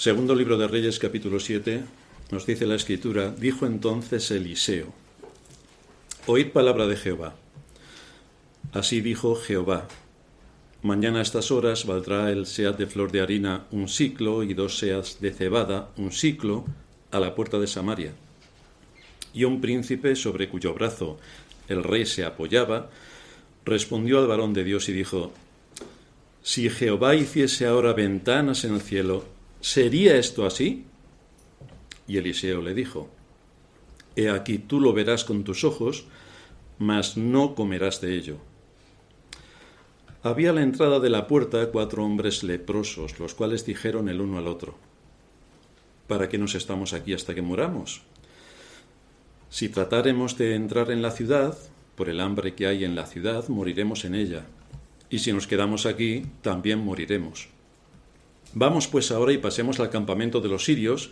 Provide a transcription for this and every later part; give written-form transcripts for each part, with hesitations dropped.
Segundo libro de Reyes, capítulo 7, nos dice la Escritura: dijo entonces Eliseo: oíd palabra de Jehová. Así dijo Jehová: mañana a estas horas valdrá el seah de flor de harina 1 siclo y 2 seahs de cebada 1 siclo a la puerta de Samaria. Y un príncipe sobre cuyo brazo el rey se apoyaba respondió al varón de Dios y dijo: si Jehová hiciese ahora ventanas en el cielo, ¿sería esto así? Y Eliseo le dijo: he aquí tú lo verás con tus ojos, mas no comerás de ello. Había a la entrada de la puerta 4 hombres leprosos, los cuales dijeron el uno al otro: ¿para qué nos estamos aquí hasta que muramos? Si tratáremos de entrar en la ciudad, por el hambre que hay en la ciudad, moriremos en ella, y si nos quedamos aquí, también moriremos. Vamos pues ahora y pasemos al campamento de los sirios.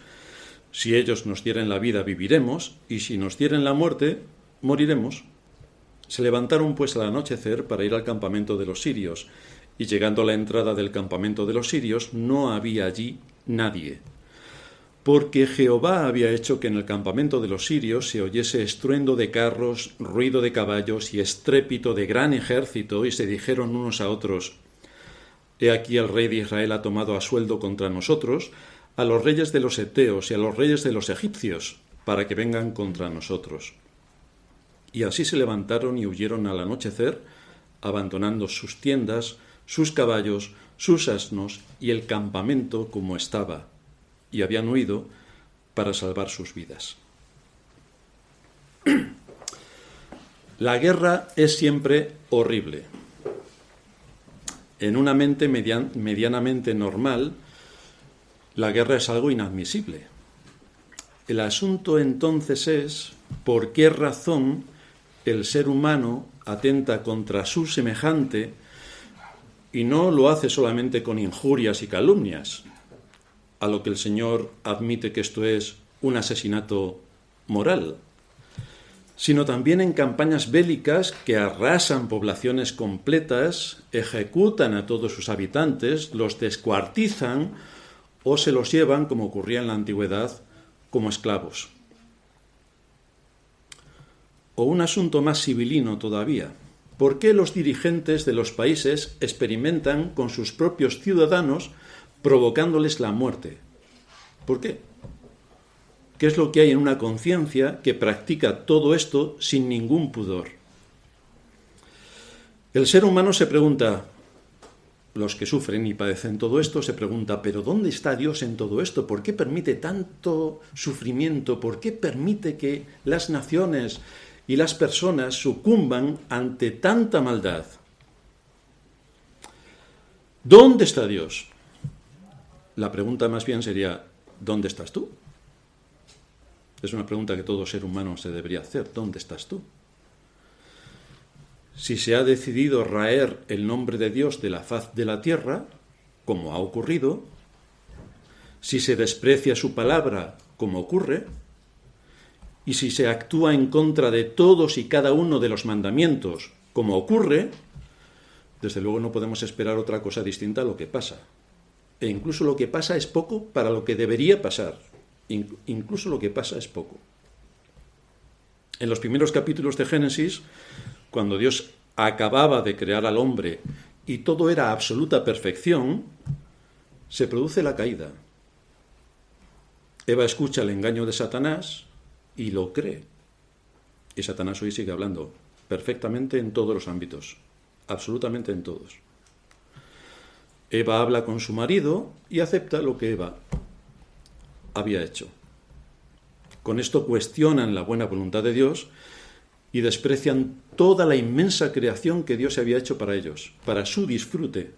Si ellos nos dieren la vida, viviremos, y si nos dieren la muerte, moriremos. Se levantaron pues al anochecer para ir al campamento de los sirios, y llegando a la entrada del campamento de los sirios, no había allí nadie, porque Jehová había hecho que en el campamento de los sirios se oyese estruendo de carros, ruido de caballos y estrépito de gran ejército, y se dijeron unos a otros: he aquí el rey de Israel ha tomado a sueldo contra nosotros a los reyes de los heteos y a los reyes de los egipcios, para que vengan contra nosotros. Y así se levantaron y huyeron al anochecer, abandonando sus tiendas, sus caballos, sus asnos y el campamento como estaba, y habían huido para salvar sus vidas. La guerra es siempre horrible. En una mente medianamente normal, la guerra es algo inadmisible. El asunto entonces es por qué razón el ser humano atenta contra su semejante y no lo hace solamente con injurias y calumnias, a lo que el Señor admite que esto es un asesinato moral, sino también en campañas bélicas que arrasan poblaciones completas, ejecutan a todos sus habitantes, los descuartizan o se los llevan, como ocurría en la antigüedad, como esclavos. O un asunto más civilino todavía: ¿por qué los dirigentes de los países experimentan con sus propios ciudadanos provocándoles la muerte? ¿Por qué? ¿Qué es lo que hay en una conciencia que practica todo esto sin ningún pudor? El ser humano se pregunta, los que sufren y padecen todo esto se preguntan: ¿pero dónde está Dios en todo esto? ¿Por qué permite tanto sufrimiento? ¿Por qué permite que las naciones y las personas sucumban ante tanta maldad? ¿Dónde está Dios? La pregunta más bien sería: ¿dónde estás tú? Es una pregunta que todo ser humano se debería hacer. ¿Dónde estás tú? Si se ha decidido raer el nombre de Dios de la faz de la tierra, como ha ocurrido, si se desprecia su palabra, como ocurre, y si se actúa en contra de todos y cada uno de los mandamientos, como ocurre, desde luego no podemos esperar otra cosa distinta a lo que pasa. E incluso lo que pasa es poco para lo que debería pasar. Incluso lo que pasa es poco. En los primeros capítulos de Génesis, cuando Dios acababa de crear al hombre y todo era absoluta perfección, se produce la caída. Eva escucha el engaño de Satanás y lo cree. Y Satanás hoy sigue hablando perfectamente en todos los ámbitos, absolutamente en todos. Eva habla con su marido y acepta lo que Eva había hecho. Con esto cuestionan la buena voluntad de Dios y desprecian toda la inmensa creación que Dios había hecho para ellos, para su disfrute.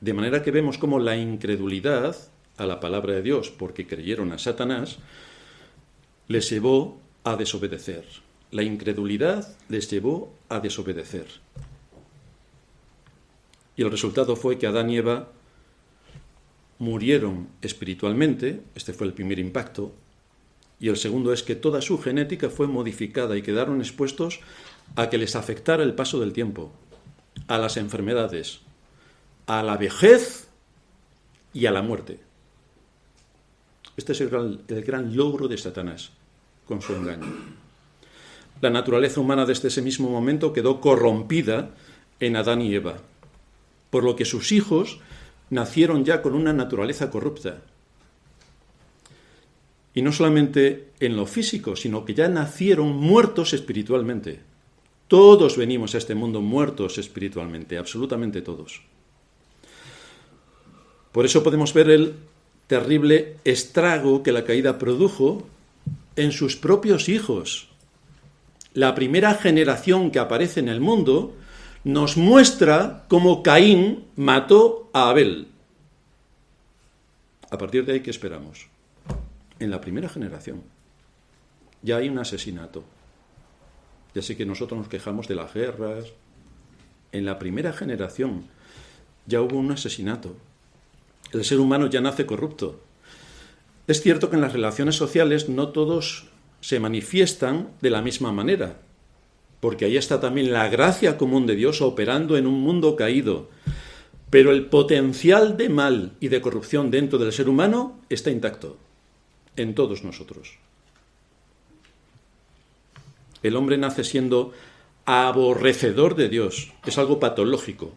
De manera que vemos cómo la incredulidad a la palabra de Dios, porque creyeron a Satanás, les llevó a desobedecer. La incredulidad les llevó a desobedecer. Y el resultado fue que Adán y Eva murieron espiritualmente. Este fue el primer impacto. Y el segundo es que toda su genética fue modificada y quedaron expuestos a que les afectara el paso del tiempo, a las enfermedades, a la vejez y a la muerte. Este es el gran logro de Satanás con su engaño. La naturaleza humana desde ese mismo momento quedó corrompida en Adán y Eva, por lo que sus hijos nacieron ya con una naturaleza corrupta. Y no solamente en lo físico, sino que ya nacieron muertos espiritualmente. Todos venimos a este mundo muertos espiritualmente, absolutamente todos. Por eso podemos ver el terrible estrago que la caída produjo en sus propios hijos. La primera generación que aparece en el mundo nos muestra cómo Caín mató a Abel. A partir de ahí, ¿qué esperamos? En la primera generación ya hay un asesinato. Ya sé que nosotros nos quejamos de las guerras. En la primera generación ya hubo un asesinato. El ser humano ya nace corrupto. Es cierto que en las relaciones sociales no todos se manifiestan de la misma manera, porque ahí está también la gracia común de Dios operando en un mundo caído. Pero el potencial de mal y de corrupción dentro del ser humano está intacto en todos nosotros. El hombre nace siendo aborrecedor de Dios. Es algo patológico.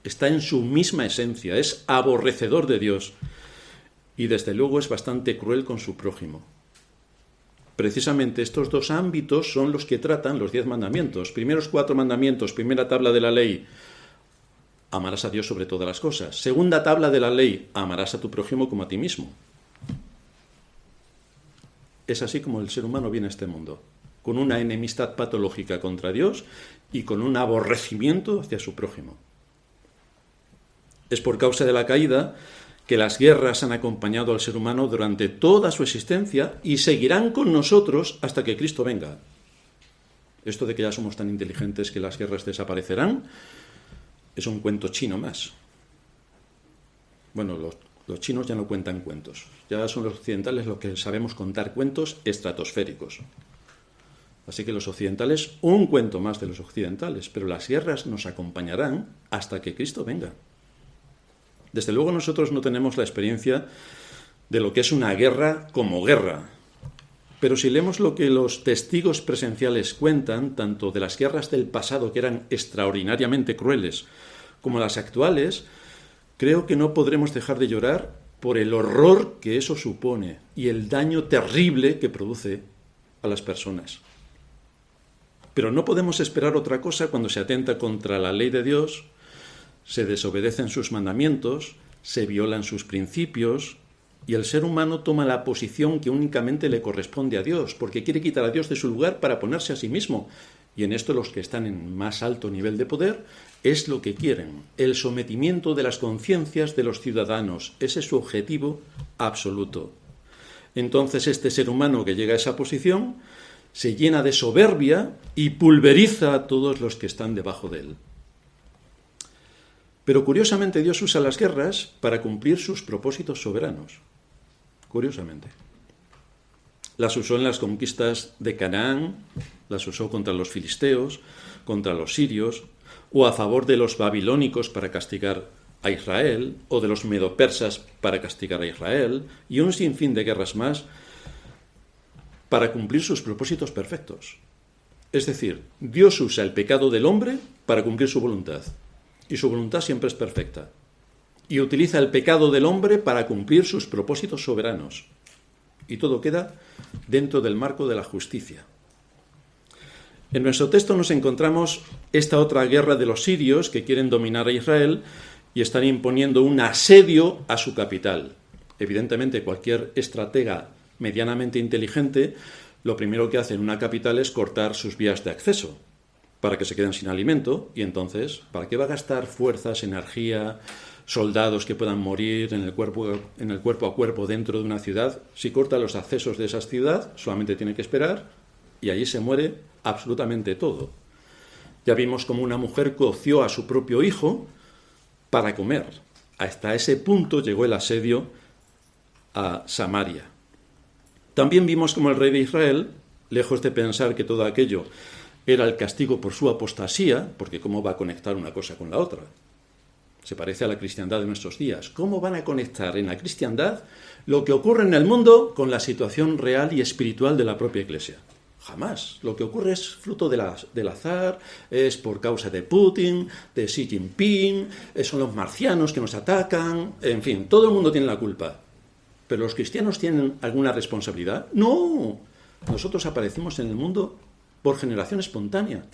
Está en su misma esencia. Es aborrecedor de Dios. Y desde luego es bastante cruel con su prójimo. Precisamente estos dos ámbitos son los que tratan los 10 mandamientos. Primeros 4 mandamientos, primera tabla de la ley. Amarás a Dios sobre todas las cosas. Segunda tabla de la ley. Amarás a tu prójimo como a ti mismo. Es así como el ser humano viene a este mundo, con una enemistad patológica contra Dios y con un aborrecimiento hacia su prójimo. Es por causa de la caída que las guerras han acompañado al ser humano durante toda su existencia y seguirán con nosotros hasta que Cristo venga. Esto de que ya somos tan inteligentes que las guerras desaparecerán es un cuento chino más. Bueno, los chinos ya no cuentan cuentos. Ya son los occidentales los que sabemos contar cuentos estratosféricos. Así que los occidentales, un cuento más de los occidentales, pero las guerras nos acompañarán hasta que Cristo venga. Desde luego nosotros no tenemos la experiencia de lo que es una guerra como guerra. Pero si leemos lo que los testigos presenciales cuentan, tanto de las guerras del pasado, que eran extraordinariamente crueles, como las actuales, creo que no podremos dejar de llorar por el horror que eso supone y el daño terrible que produce a las personas. Pero no podemos esperar otra cosa cuando se atenta contra la ley de Dios, se desobedecen sus mandamientos, se violan sus principios y el ser humano toma la posición que únicamente le corresponde a Dios, porque quiere quitar a Dios de su lugar para ponerse a sí mismo. Y en esto los que están en más alto nivel de poder es lo que quieren, el sometimiento de las conciencias de los ciudadanos. Ese es su objetivo absoluto. Entonces este ser humano que llega a esa posición se llena de soberbia y pulveriza a todos los que están debajo de él. Pero curiosamente Dios usa las guerras para cumplir sus propósitos soberanos. Curiosamente. Las usó en las conquistas de Canaán, las usó contra los filisteos, contra los sirios, o a favor de los babilónicos para castigar a Israel, o de los medopersas para castigar a Israel, y un sinfín de guerras más para cumplir sus propósitos perfectos. Es decir, Dios usa el pecado del hombre para cumplir su voluntad, y su voluntad siempre es perfecta, y utiliza el pecado del hombre para cumplir sus propósitos soberanos, y todo queda dentro del marco de la justicia. En nuestro texto nos encontramos esta otra guerra de los sirios que quieren dominar a Israel y están imponiendo un asedio a su capital. Evidentemente, cualquier estratega medianamente inteligente, lo primero que hace en una capital es cortar sus vías de acceso para que se queden sin alimento, y entonces, ¿para qué va a gastar fuerzas, energía, soldados que puedan morir en el cuerpo a cuerpo dentro de una ciudad? Si corta los accesos de esa ciudad, solamente tiene que esperar y allí se muere absolutamente todo. Ya vimos cómo una mujer coció a su propio hijo para comer. Hasta ese punto llegó el asedio a Samaria. También vimos cómo el rey de Israel, lejos de pensar que todo aquello era el castigo por su apostasía, porque ¿cómo va a conectar una cosa con la otra? Se parece a la cristiandad de nuestros días. ¿Cómo van a conectar en la cristiandad lo que ocurre en el mundo con la situación real y espiritual de la propia Iglesia? Jamás. Lo que ocurre es fruto del azar, es por causa de Putin, de Xi Jinping, son los marcianos que nos atacan, en fin, todo el mundo tiene la culpa. ¿Pero los cristianos tienen alguna responsabilidad? No. Nosotros aparecimos en el mundo por generación espontánea.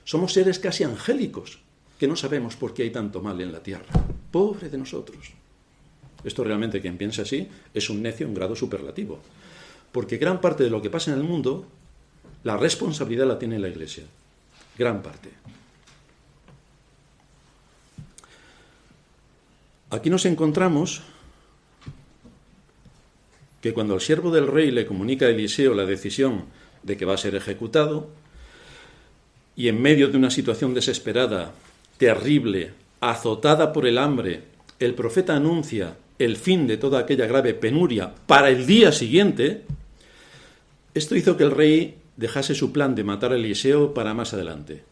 Somos seres casi angélicos, que no sabemos por qué hay tanto mal en la tierra. Pobre de nosotros. Esto realmente, quien piensa así, es un necio en grado superlativo. Porque gran parte de lo que pasa en el mundo, la responsabilidad la tiene la Iglesia. Gran parte. Aquí nos encontramos que cuando el siervo del rey le comunica a Eliseo la decisión de que va a ser ejecutado, y en medio de una situación desesperada, terrible, azotada por el hambre, el profeta anuncia el fin de toda aquella grave penuria para el día siguiente, esto hizo que el rey dejase su plan de matar a Eliseo para más adelante.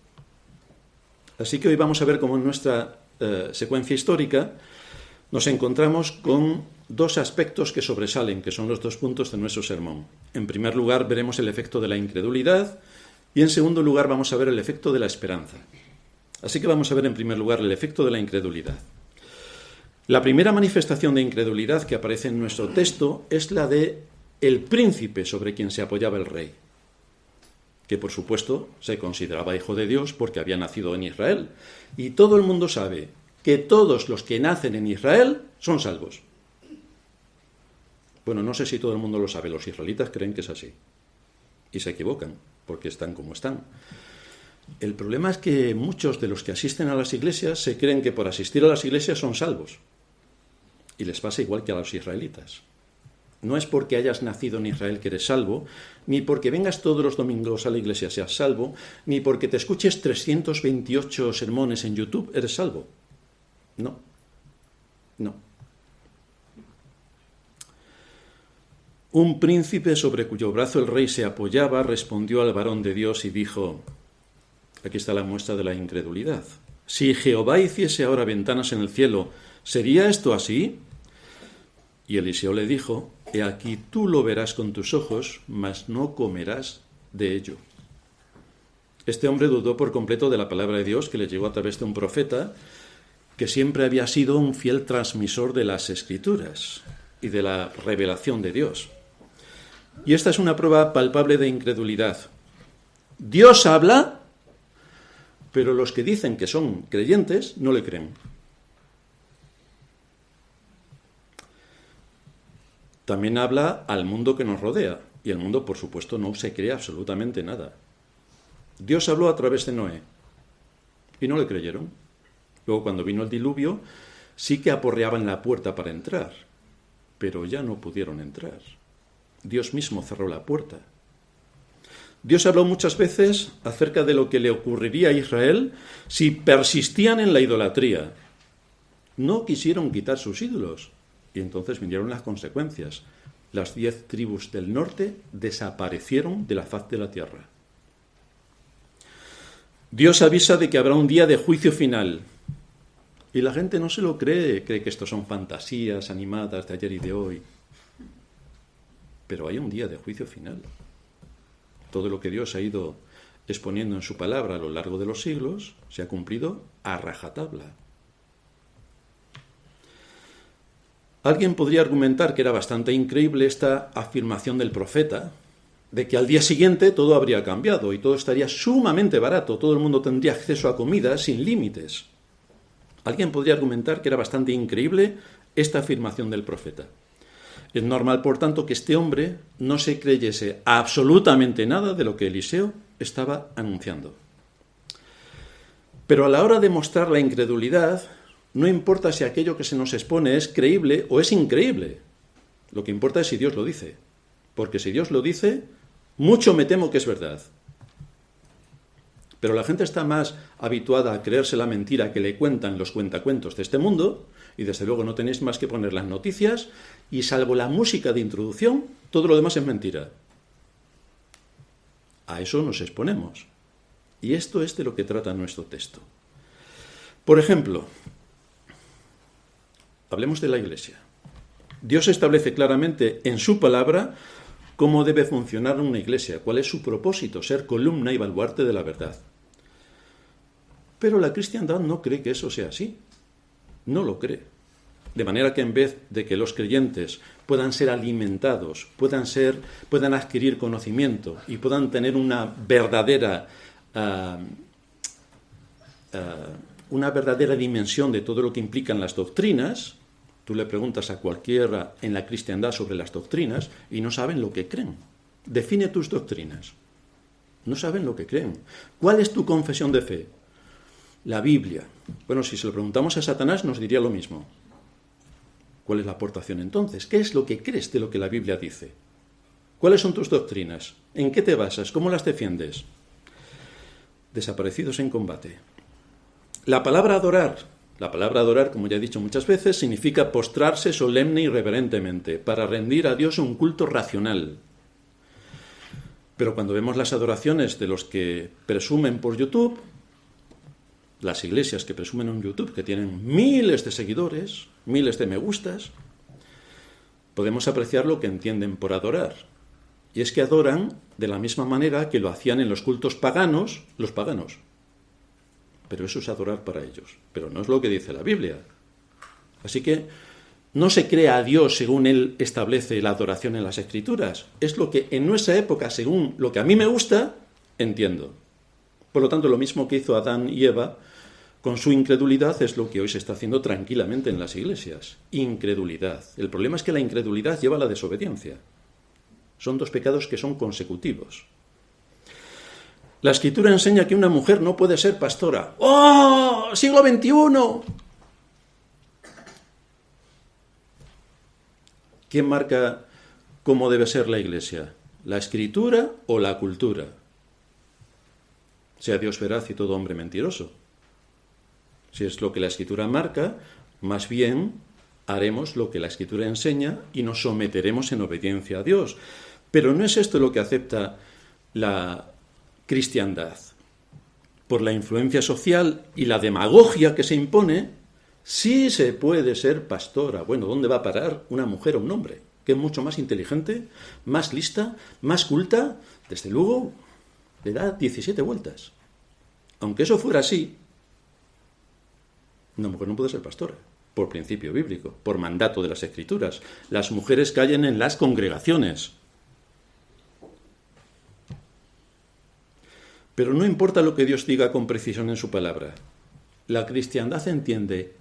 Así que hoy vamos a ver cómo en nuestra secuencia histórica nos encontramos con dos aspectos que sobresalen, que son los 2 puntos de nuestro sermón. En primer lugar, veremos el efecto de la incredulidad y en segundo lugar vamos a ver el efecto de la esperanza. Así que vamos a ver en primer lugar el efecto de la incredulidad. La primera manifestación de incredulidad que aparece en nuestro texto es la de el príncipe sobre quien se apoyaba el rey, que por supuesto se consideraba hijo de Dios porque había nacido en Israel. Y todo el mundo sabe que todos los que nacen en Israel son salvos. Bueno, no sé si todo el mundo lo sabe, los israelitas creen que es así. Y se equivocan, porque están como están. El problema es que muchos de los que asisten a las iglesias se creen que por asistir a las iglesias son salvos. Y les pasa igual que a los israelitas. No es porque hayas nacido en Israel que eres salvo, ni porque vengas todos los domingos a la iglesia seas salvo, ni porque te escuches 328 sermones en YouTube eres salvo. No. Un príncipe sobre cuyo brazo el rey se apoyaba respondió al varón de Dios y dijo, aquí está la muestra de la incredulidad, si Jehová hiciese ahora ventanas en el cielo, ¿sería esto así? Y Eliseo le dijo, he aquí tú lo verás con tus ojos, mas no comerás de ello. Este hombre dudó por completo de la palabra de Dios que le llegó a través de un profeta que siempre había sido un fiel transmisor de las Escrituras y de la revelación de Dios. Y esta es una prueba palpable de incredulidad. Dios habla, pero los que dicen que son creyentes no le creen. También habla al mundo que nos rodea, y el mundo, por supuesto, no se cree absolutamente nada. Dios habló a través de Noé, y no le creyeron. Luego, cuando vino el diluvio, sí que aporreaban la puerta para entrar, pero ya no pudieron entrar. Dios mismo cerró la puerta. Dios habló muchas veces acerca de lo que le ocurriría a Israel si persistían en la idolatría. No quisieron quitar sus ídolos, y entonces vinieron las consecuencias. Las 10 tribus del norte desaparecieron de la faz de la tierra. Dios avisa de que habrá un día de juicio final. Y la gente no se lo cree, cree que esto son fantasías animadas de ayer y de hoy. Pero hay un día de juicio final. Todo lo que Dios ha ido exponiendo en su palabra a lo largo de los siglos se ha cumplido a rajatabla. Alguien podría argumentar que era bastante increíble esta afirmación del profeta, de que al día siguiente todo habría cambiado y todo estaría sumamente barato, todo el mundo tendría acceso a comida sin límites. Alguien podría argumentar que era bastante increíble esta afirmación del profeta. Es normal, por tanto, que este hombre no se creyese absolutamente nada de lo que Eliseo estaba anunciando. Pero a la hora de mostrar la incredulidad, no importa si aquello que se nos expone es creíble o es increíble. Lo que importa es si Dios lo dice. Porque si Dios lo dice, mucho me temo que es verdad. Pero la gente está más habituada a creerse la mentira que le cuentan los cuentacuentos de este mundo, y desde luego no tenéis más que poner las noticias, y salvo la música de introducción, todo lo demás es mentira. A eso nos exponemos. Y esto es de lo que trata nuestro texto. Por ejemplo, Hablemos de la Iglesia. Dios establece claramente en su palabra cómo debe funcionar una iglesia, cuál es su propósito, ser columna y baluarte de la verdad. Pero la cristiandad no cree que eso sea así. No lo cree. De manera que en vez de que los creyentes puedan ser alimentados, puedan adquirir conocimiento y puedan tener una verdadera dimensión de todo lo que implican las doctrinas, tú le preguntas a cualquiera en la cristiandad sobre las doctrinas y no saben lo que creen. Define tus doctrinas. No saben lo que creen. ¿Cuál es tu confesión de fe? La Biblia. Bueno, si se lo preguntamos a Satanás nos diría lo mismo. ¿Cuál es la aportación entonces? ¿Qué es lo que crees de lo que la Biblia dice? ¿Cuáles son tus doctrinas? ¿En qué te basas? ¿Cómo las defiendes? Desaparecidos en combate. La palabra adorar, como ya he dicho muchas veces, significa postrarse solemne y reverentemente, para rendir a Dios un culto racional. Pero cuando vemos las adoraciones de los que presumen por YouTube, las iglesias que presumen en YouTube, que tienen miles de seguidores, miles de me gustas, podemos apreciar lo que entienden por adorar. Y es que adoran de la misma manera que lo hacían en los cultos paganos, los paganos. Pero eso es adorar para ellos. Pero no es lo que dice la Biblia. Así que no se crea a Dios según Él establece la adoración en las Escrituras. Es lo que en nuestra época, según lo que a mí me gusta, entiendo. Por lo tanto, lo mismo que hizo Adán y Eva con su incredulidad es lo que hoy se está haciendo tranquilamente en las iglesias. Incredulidad. El problema es que la incredulidad lleva a la desobediencia. Son dos pecados que son consecutivos. La Escritura enseña que una mujer no puede ser pastora. ¡Oh! ¡Siglo XXI! ¿Quién marca cómo debe ser la iglesia? ¿La Escritura o la cultura? Sea Dios veraz y todo hombre mentiroso. Si es lo que la Escritura marca, más bien haremos lo que la Escritura enseña y nos someteremos en obediencia a Dios. Pero no es esto lo que acepta la cristiandad. Por la influencia social y la demagogia que se impone, sí se puede ser pastora. Bueno, ¿dónde va a parar una mujer o un hombre? Que es mucho más inteligente, más lista, más culta. Desde luego, le da 17 vueltas. Aunque eso fuera así, una mujer no puede ser pastora, por principio bíblico, por mandato de las Escrituras. Las mujeres callen en las congregaciones. Pero no importa lo que Dios diga con precisión en su palabra. La cristiandad entiende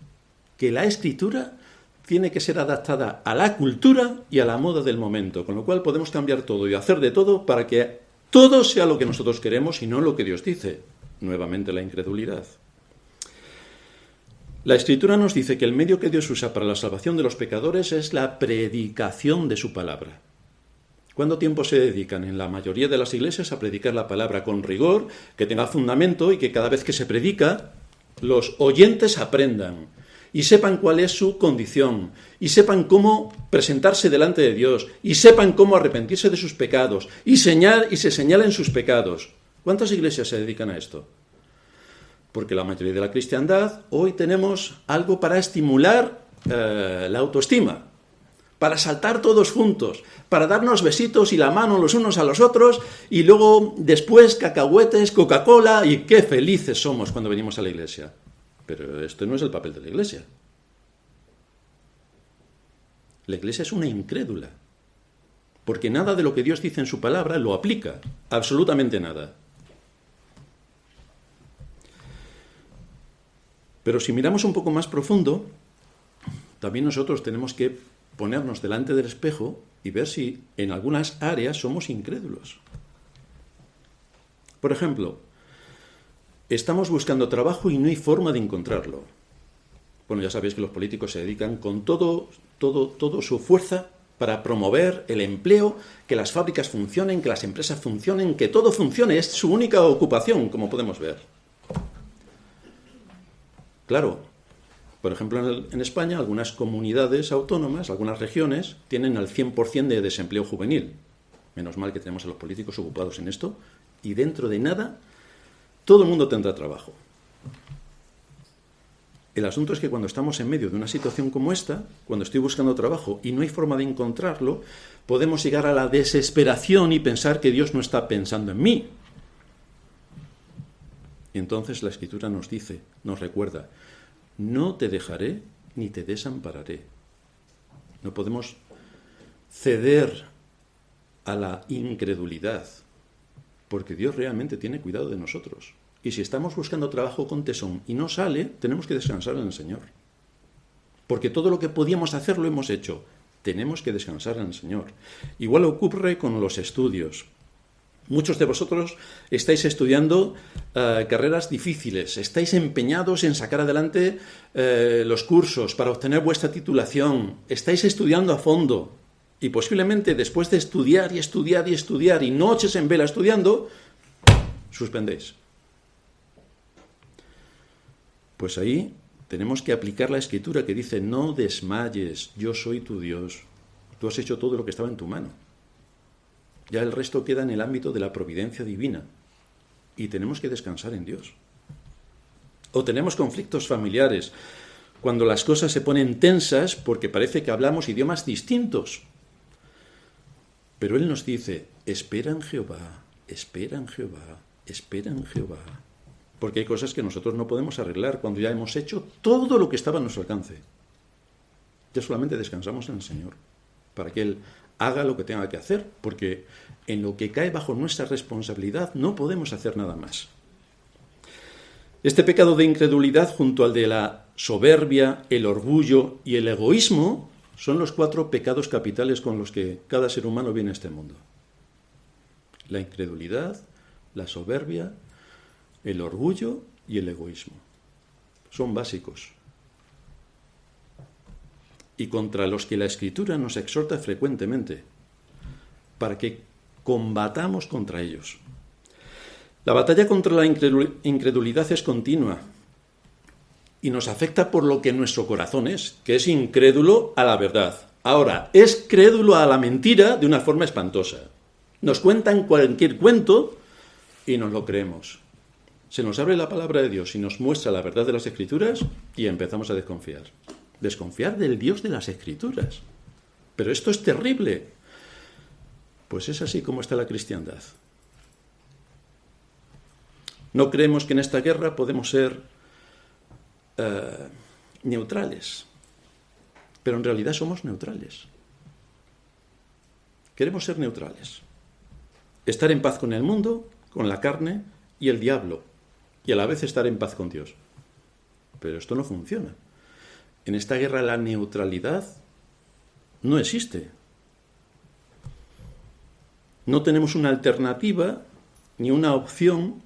que la Escritura tiene que ser adaptada a la cultura y a la moda del momento, con lo cual podemos cambiar todo y hacer de todo para que todo sea lo que nosotros queremos y no lo que Dios dice. Nuevamente la incredulidad. La Escritura nos dice que el medio que Dios usa para la salvación de los pecadores es la predicación de su palabra. ¿Cuánto tiempo se dedican en la mayoría de las iglesias a predicar la palabra con rigor, que tenga fundamento y que cada vez que se predica los oyentes aprendan y sepan cuál es su condición y sepan cómo presentarse delante de Dios y sepan cómo arrepentirse de sus pecados y se señalen sus pecados? ¿Cuántas iglesias se dedican a esto? Porque la mayoría de la cristiandad hoy tenemos algo para estimular la autoestima, para saltar todos juntos, para darnos besitos y la mano los unos a los otros y luego después cacahuetes, Coca-Cola y qué felices somos cuando venimos a la iglesia. Pero esto no es el papel de la iglesia. La iglesia es una incrédula, porque nada de lo que Dios dice en su palabra lo aplica, absolutamente nada. Pero si miramos un poco más profundo, también nosotros tenemos que ponernos delante del espejo y ver si en algunas áreas somos incrédulos. Por ejemplo, estamos buscando trabajo y no hay forma de encontrarlo. Bueno, ya sabéis que los políticos se dedican con todo su fuerza para promover el empleo, que las fábricas funcionen, que las empresas funcionen, que todo funcione. Es su única ocupación, como podemos ver. Claro. Por ejemplo, en España, algunas comunidades autónomas, algunas regiones, tienen al 100% de desempleo juvenil. Menos mal que tenemos a los políticos ocupados en esto. Y dentro de nada, todo el mundo tendrá trabajo. El asunto es que cuando estamos en medio de una situación como esta, cuando estoy buscando trabajo y no hay forma de encontrarlo, podemos llegar a la desesperación y pensar que Dios no está pensando en mí. Y entonces la Escritura nos dice, nos recuerda, no te dejaré ni te desampararé. No podemos ceder a la incredulidad, porque Dios realmente tiene cuidado de nosotros. Y si estamos buscando trabajo con tesón y no sale, tenemos que descansar en el Señor. Porque todo lo que podíamos hacer lo hemos hecho. Tenemos que descansar en el Señor. Igual ocurre con los estudios. Muchos de vosotros estáis estudiando carreras difíciles, estáis empeñados en sacar adelante los cursos para obtener vuestra titulación, estáis estudiando a fondo y posiblemente después de estudiar y estudiar y estudiar y noches en vela estudiando, suspendéis. Pues ahí tenemos que aplicar la Escritura que dice, no desmayes, yo soy tu Dios. Tú has hecho todo lo que estaba en tu mano. Ya el resto queda en el ámbito de la providencia divina. Y tenemos que descansar en Dios. O tenemos conflictos familiares, cuando las cosas se ponen tensas porque parece que hablamos idiomas distintos. Pero Él nos dice, espera en Jehová, espera en Jehová, espera en Jehová. Porque hay cosas que nosotros no podemos arreglar cuando ya hemos hecho todo lo que estaba a nuestro alcance. Ya solamente descansamos en el Señor, para que Él haga lo que tenga que hacer, porque en lo que cae bajo nuestra responsabilidad no podemos hacer nada más. Este pecado de incredulidad, junto al de la soberbia, el orgullo y el egoísmo, son los 4 pecados capitales con los que cada ser humano viene a este mundo. La incredulidad, la soberbia, el orgullo y el egoísmo. Son básicos. Y contra los que la Escritura nos exhorta frecuentemente, para que combatamos contra ellos. La batalla contra la incredulidad es continua y nos afecta por lo que nuestro corazón es, que es incrédulo a la verdad. Ahora, es crédulo a la mentira de una forma espantosa. Nos cuentan cualquier cuento y nos lo creemos. Se nos abre la palabra de Dios y nos muestra la verdad de las Escrituras y empezamos a desconfiar. Desconfiar del Dios de las Escrituras. Pero esto es terrible. Pues es así como está la cristiandad. No creemos que en esta guerra podemos ser neutrales. Pero en realidad somos neutrales. Queremos ser neutrales. Estar en paz con el mundo, con la carne y el diablo. Y a la vez estar en paz con Dios. Pero esto no funciona. En esta guerra la neutralidad no existe. No tenemos una alternativa ni una opción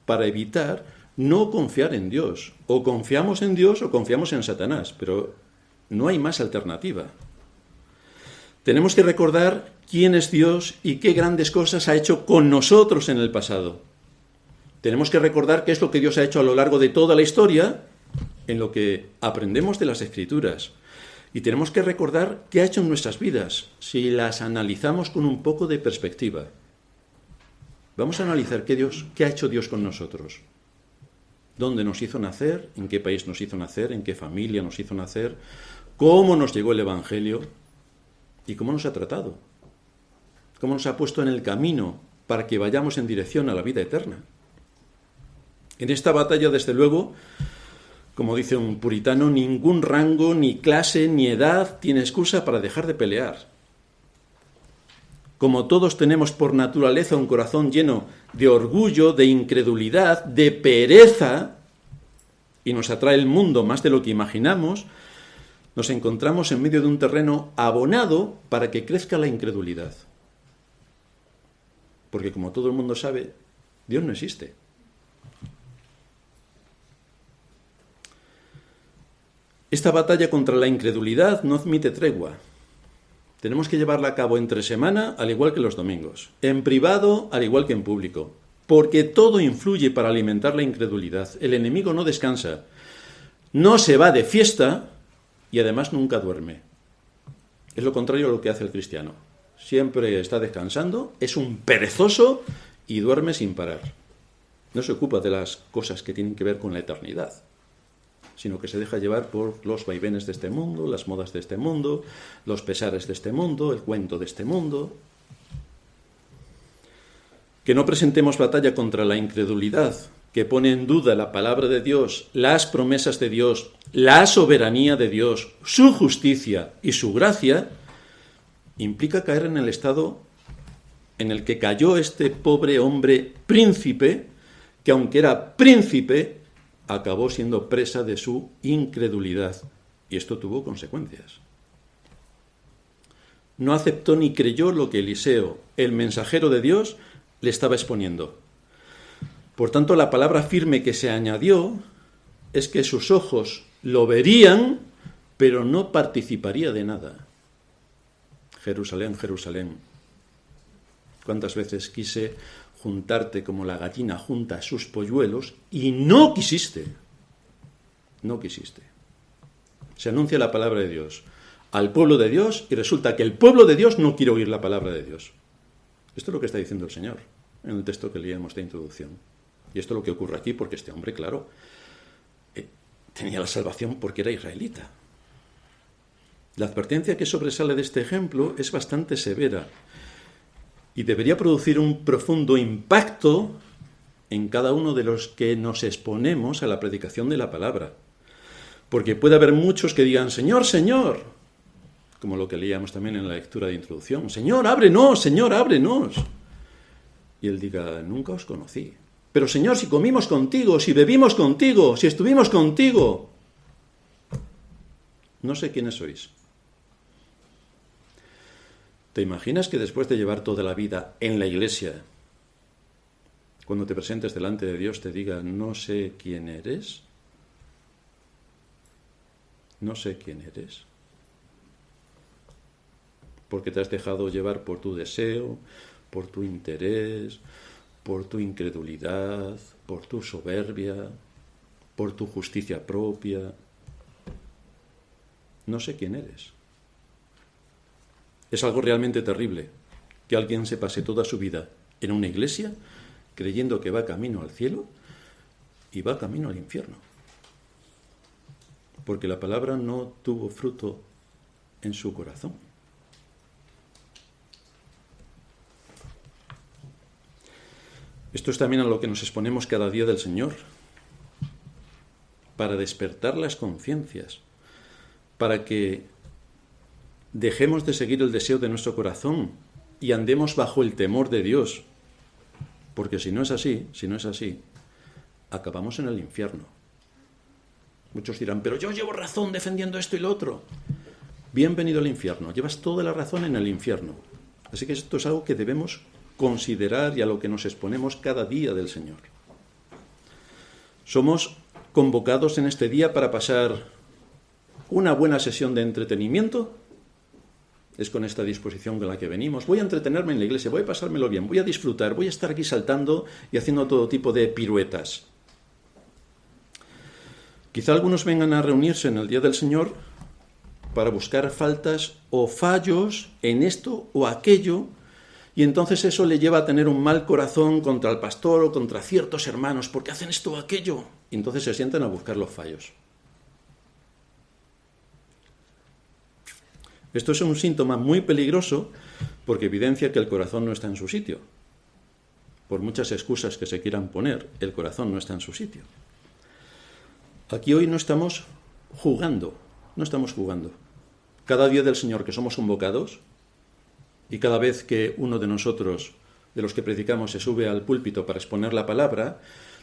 para evitar no confiar en Dios. O confiamos en Dios o confiamos en Satanás, pero no hay más alternativa. Tenemos que recordar quién es Dios y qué grandes cosas ha hecho con nosotros en el pasado. Tenemos que recordar qué es lo que Dios ha hecho a lo largo de toda la historia, en lo que aprendemos de las Escrituras. Y tenemos que recordar qué ha hecho en nuestras vidas, si las analizamos con un poco de perspectiva. Vamos a analizar qué ha hecho Dios con nosotros. ¿Dónde nos hizo nacer? ¿En qué país nos hizo nacer? ¿En qué familia nos hizo nacer? ¿Cómo nos llegó el Evangelio? ¿Y cómo nos ha tratado? ¿Cómo nos ha puesto en el camino para que vayamos en dirección a la vida eterna? En esta batalla, desde luego, como dice un puritano, ningún rango, ni clase, ni edad tiene excusa para dejar de pelear. Como todos tenemos por naturaleza un corazón lleno de orgullo, de incredulidad, de pereza, y nos atrae el mundo más de lo que imaginamos, nos encontramos en medio de un terreno abonado para que crezca la incredulidad. Porque como todo el mundo sabe, Dios no existe. Esta batalla contra la incredulidad no admite tregua. Tenemos que llevarla a cabo entre semana, al igual que los domingos. En privado, al igual que en público. Porque todo influye para alimentar la incredulidad. El enemigo no descansa. No se va de fiesta y además nunca duerme. Es lo contrario a lo que hace el cristiano. Siempre está descansando, es un perezoso y duerme sin parar. No se ocupa de las cosas que tienen que ver con la eternidad. sino que se deja llevar por los vaivenes de este mundo, las modas de este mundo, los pesares de este mundo, el cuento de este mundo. Que no presentemos batalla contra la incredulidad, que pone en duda la palabra de Dios, las promesas de Dios, la soberanía de Dios, su justicia y su gracia, implica caer en el estado en el que cayó este pobre hombre príncipe, que aunque era príncipe, acabó siendo presa de su incredulidad. Y esto tuvo consecuencias. No aceptó ni creyó lo que Eliseo, el mensajero de Dios, le estaba exponiendo. Por tanto, la palabra firme que se añadió es que sus ojos lo verían, pero no participaría de nada. Jerusalén, Jerusalén, ¿cuántas veces quise juntarte como la gallina junta sus polluelos y no quisiste? No quisiste. Se anuncia la palabra de Dios al pueblo de Dios y resulta que el pueblo de Dios no quiere oír la palabra de Dios. Esto es lo que está diciendo el Señor en el texto que leíamos de introducción. Y esto es lo que ocurre aquí porque este hombre, claro, tenía la salvación porque era israelita. La advertencia que sobresale de este ejemplo es bastante severa y debería producir un profundo impacto en cada uno de los que nos exponemos a la predicación de la palabra. Porque puede haber muchos que digan, Señor, Señor, como lo que leíamos también en la lectura de introducción, Señor, ábrenos, Señor, ábrenos. Y él diga, nunca os conocí. Pero Señor, si comimos contigo, si bebimos contigo, si estuvimos contigo, no sé quiénes sois. ¿Te imaginas que después de llevar toda la vida en la iglesia, cuando te presentes delante de Dios te diga, no sé quién eres? No sé quién eres. Porque te has dejado llevar por tu deseo, por tu interés, por tu incredulidad, por tu soberbia, por tu justicia propia. No sé quién eres. Es algo realmente terrible que alguien se pase toda su vida en una iglesia creyendo que va camino al cielo y va camino al infierno. Porque la palabra no tuvo fruto en su corazón. Esto es también a lo que nos exponemos cada día del Señor, para despertar las conciencias, para que dejemos de seguir el deseo de nuestro corazón y andemos bajo el temor de Dios. Porque si no es así, acabamos en el infierno. Muchos dirán, pero yo llevo razón defendiendo esto y lo otro. Bienvenido al infierno, llevas toda la razón en el infierno. Así que esto es algo que debemos considerar y a lo que nos exponemos cada día del Señor. Somos convocados en este día para pasar una buena sesión de entretenimiento. Es con esta disposición con la que venimos. Voy a entretenerme en la iglesia, voy a pasármelo bien, voy a disfrutar, voy a estar aquí saltando y haciendo todo tipo de piruetas. Quizá algunos vengan a reunirse en el Día del Señor para buscar faltas o fallos en esto o aquello, y entonces eso le lleva a tener un mal corazón contra el pastor o contra ciertos hermanos, porque hacen esto o aquello, y entonces se sientan a buscar los fallos. Esto es un síntoma muy peligroso porque evidencia que el corazón no está en su sitio. Por muchas excusas que se quieran poner, el corazón no está en su sitio. Aquí hoy no estamos jugando. Cada día del Señor que somos convocados, y cada vez que uno de nosotros, de los que predicamos, se sube al púlpito para exponer la palabra,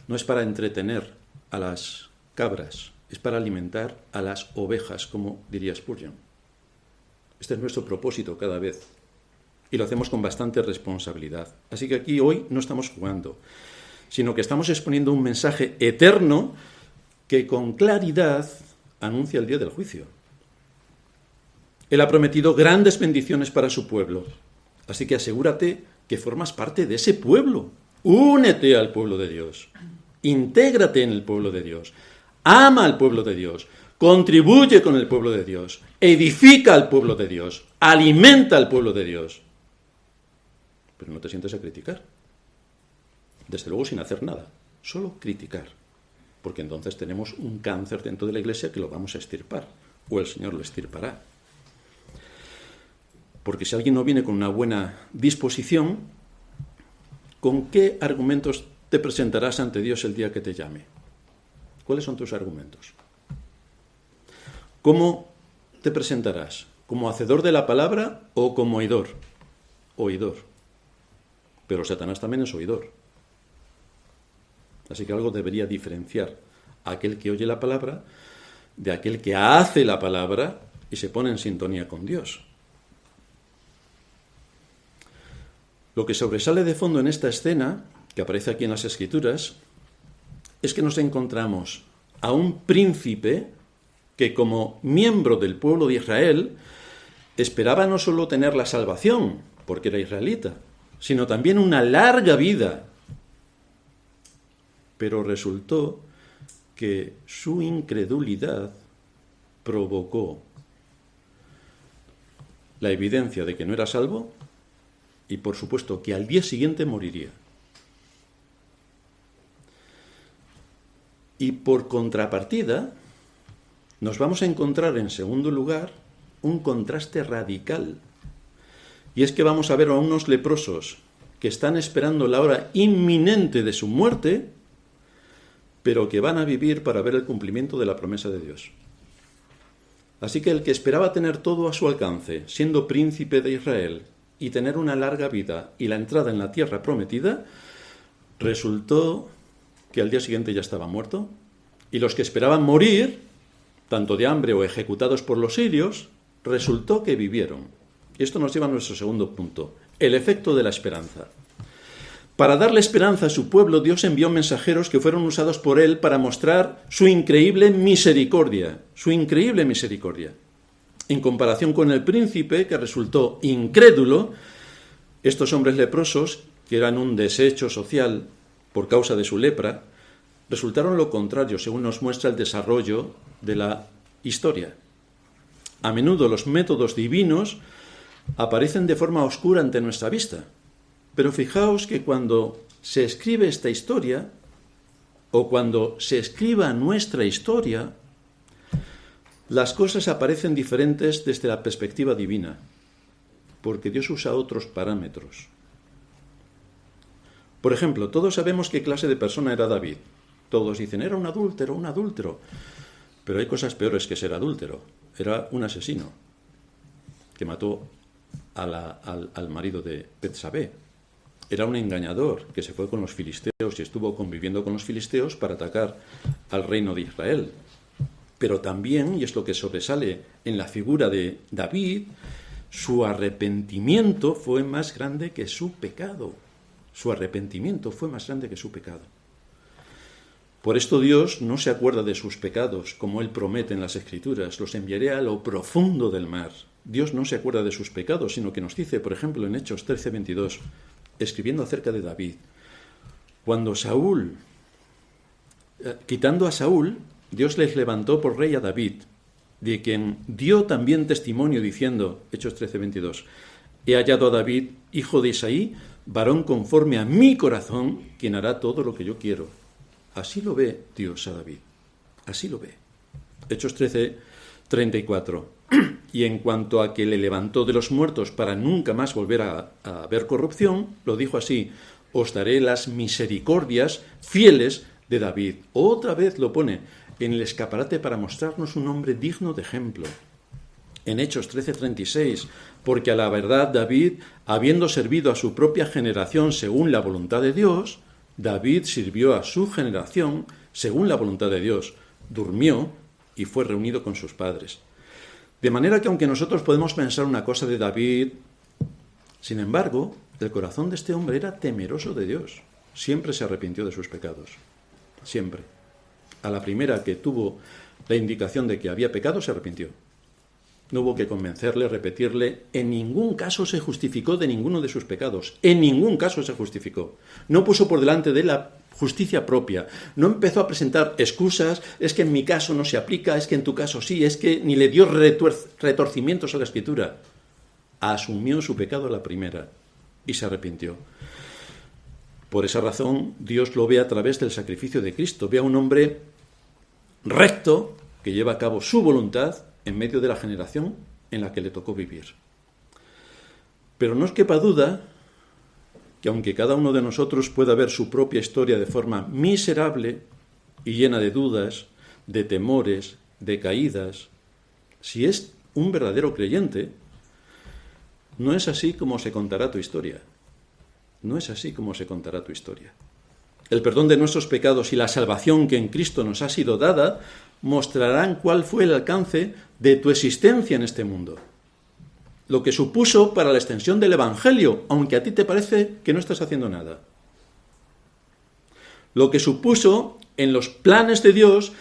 no es para entretener a las cabras, es para alimentar a las ovejas, como diría Spurgeon. Este es nuestro propósito cada vez, y lo hacemos con bastante responsabilidad. Así que aquí hoy no estamos jugando, sino que estamos exponiendo un mensaje eterno que con claridad anuncia el día del juicio. Él ha prometido grandes bendiciones para su pueblo, así que asegúrate que formas parte de ese pueblo. Únete al pueblo de Dios, intégrate en el pueblo de Dios, ama al pueblo de Dios, contribuye con el pueblo de Dios, edifica al pueblo de Dios, alimenta al pueblo de Dios. Pero no te sientes a criticar, desde luego sin hacer nada, solo criticar. porque entonces tenemos un cáncer dentro de la Iglesia que lo vamos a extirpar, o el Señor lo extirpará. Porque si alguien no viene con una buena disposición, ¿con qué argumentos te presentarás ante Dios el día que te llame? ¿Cuáles son tus argumentos? ¿Cómo te presentarás? ¿Como hacedor de la palabra o como oidor? Oidor. Pero Satanás también es oidor. Así que algo debería diferenciar a aquel que oye la palabra de aquel que hace la palabra y se pone en sintonía con Dios. Lo que sobresale de fondo en esta escena, que aparece aquí en las Escrituras, es que nos encontramos a un príncipe que, como miembro del pueblo de Israel, esperaba no solo tener la salvación, porque era israelita, sino también una larga vida. Pero resultó que su incredulidad provocó la evidencia de que no era salvo y, por supuesto, que al día siguiente moriría. Y por contrapartida, nos vamos a encontrar, en segundo lugar, un contraste radical. Y es que vamos a ver a unos leprosos que están esperando la hora inminente de su muerte, pero que van a vivir para ver el cumplimiento de la promesa de Dios. Así que el que esperaba tener todo a su alcance, siendo príncipe de Israel, y tener una larga vida y la entrada en la tierra prometida, resultó que al día siguiente ya estaba muerto, y los que esperaban morir, tanto de hambre o ejecutados por los sirios, resultó que vivieron. Y esto nos lleva a nuestro segundo punto, el efecto de la esperanza. Para darle esperanza a su pueblo, Dios envió mensajeros que fueron usados por él para mostrar su increíble misericordia. En comparación con el príncipe, que resultó incrédulo, estos hombres leprosos, que eran un desecho social por causa de su lepra, resultaron lo contrario, según nos muestra el desarrollo de la historia. A menudo los métodos divinos aparecen de forma oscura ante nuestra vista. Pero fijaos que cuando se escribe esta historia, o cuando se escriba nuestra historia, las cosas aparecen diferentes desde la perspectiva divina, porque Dios usa otros parámetros. Por ejemplo, todos sabemos qué clase de persona era David. Todos dicen, era un adúltero. Pero hay cosas peores que ser adúltero. Era un asesino que mató al marido de Betsabé. Era un engañador que se fue con los filisteos y estuvo conviviendo con los filisteos para atacar al reino de Israel. Pero también, y es lo que sobresale en la figura de David, su arrepentimiento fue más grande que su pecado. Por esto Dios no se acuerda de sus pecados, como Él promete en las Escrituras, los enviaré a lo profundo del mar. Dios no se acuerda de sus pecados, sino que nos dice, por ejemplo, en Hechos 13:22, escribiendo acerca de David, cuando quitando a Saúl, Dios les levantó por rey a David, de quien dio también testimonio diciendo, Hechos 13:22, he hallado a David, hijo de Isaí, varón conforme a mi corazón, quien hará todo lo que yo quiero. Así lo ve Dios a David, así lo ve. Hechos 13:34. Y en cuanto a que le levantó de los muertos para nunca más volver a ver corrupción, lo dijo así, os daré las misericordias fieles de David. Otra vez lo pone en el escaparate para mostrarnos un hombre digno de ejemplo. En Hechos 13:36, porque a la verdad David, habiendo servido a su propia generación según la voluntad de Dios, David sirvió a su generación según la voluntad de Dios, durmió y fue reunido con sus padres. De manera que aunque nosotros podemos pensar una cosa de David, sin embargo, el corazón de este hombre era temeroso de Dios. Siempre se arrepintió de sus pecados. Siempre. A la primera que tuvo la indicación de que había pecado, se arrepintió. No hubo que convencerle, repetirle. En ningún caso se justificó de ninguno de sus pecados. En ningún caso se justificó. No puso por delante de la justicia propia. No empezó a presentar excusas, es que en mi caso no se aplica, es que en tu caso sí, es que ni le dio retorcimientos a la Escritura. Asumió su pecado a la primera y se arrepintió. Por esa razón, Dios lo ve a través del sacrificio de Cristo. Ve a un hombre recto, que lleva a cabo su voluntad en medio de la generación en la que le tocó vivir. Pero no os quepa duda que aunque cada uno de nosotros pueda ver su propia historia de forma miserable y llena de dudas, de temores, de caídas, si es un verdadero creyente, no es así como se contará tu historia. No es así como se contará tu historia. El perdón de nuestros pecados y la salvación que en Cristo nos ha sido dada mostrarán cuál fue el alcance de tu existencia en este mundo. Lo que supuso para la extensión del Evangelio, aunque a ti te parece que no estás haciendo nada. Lo que supuso en los planes de Dios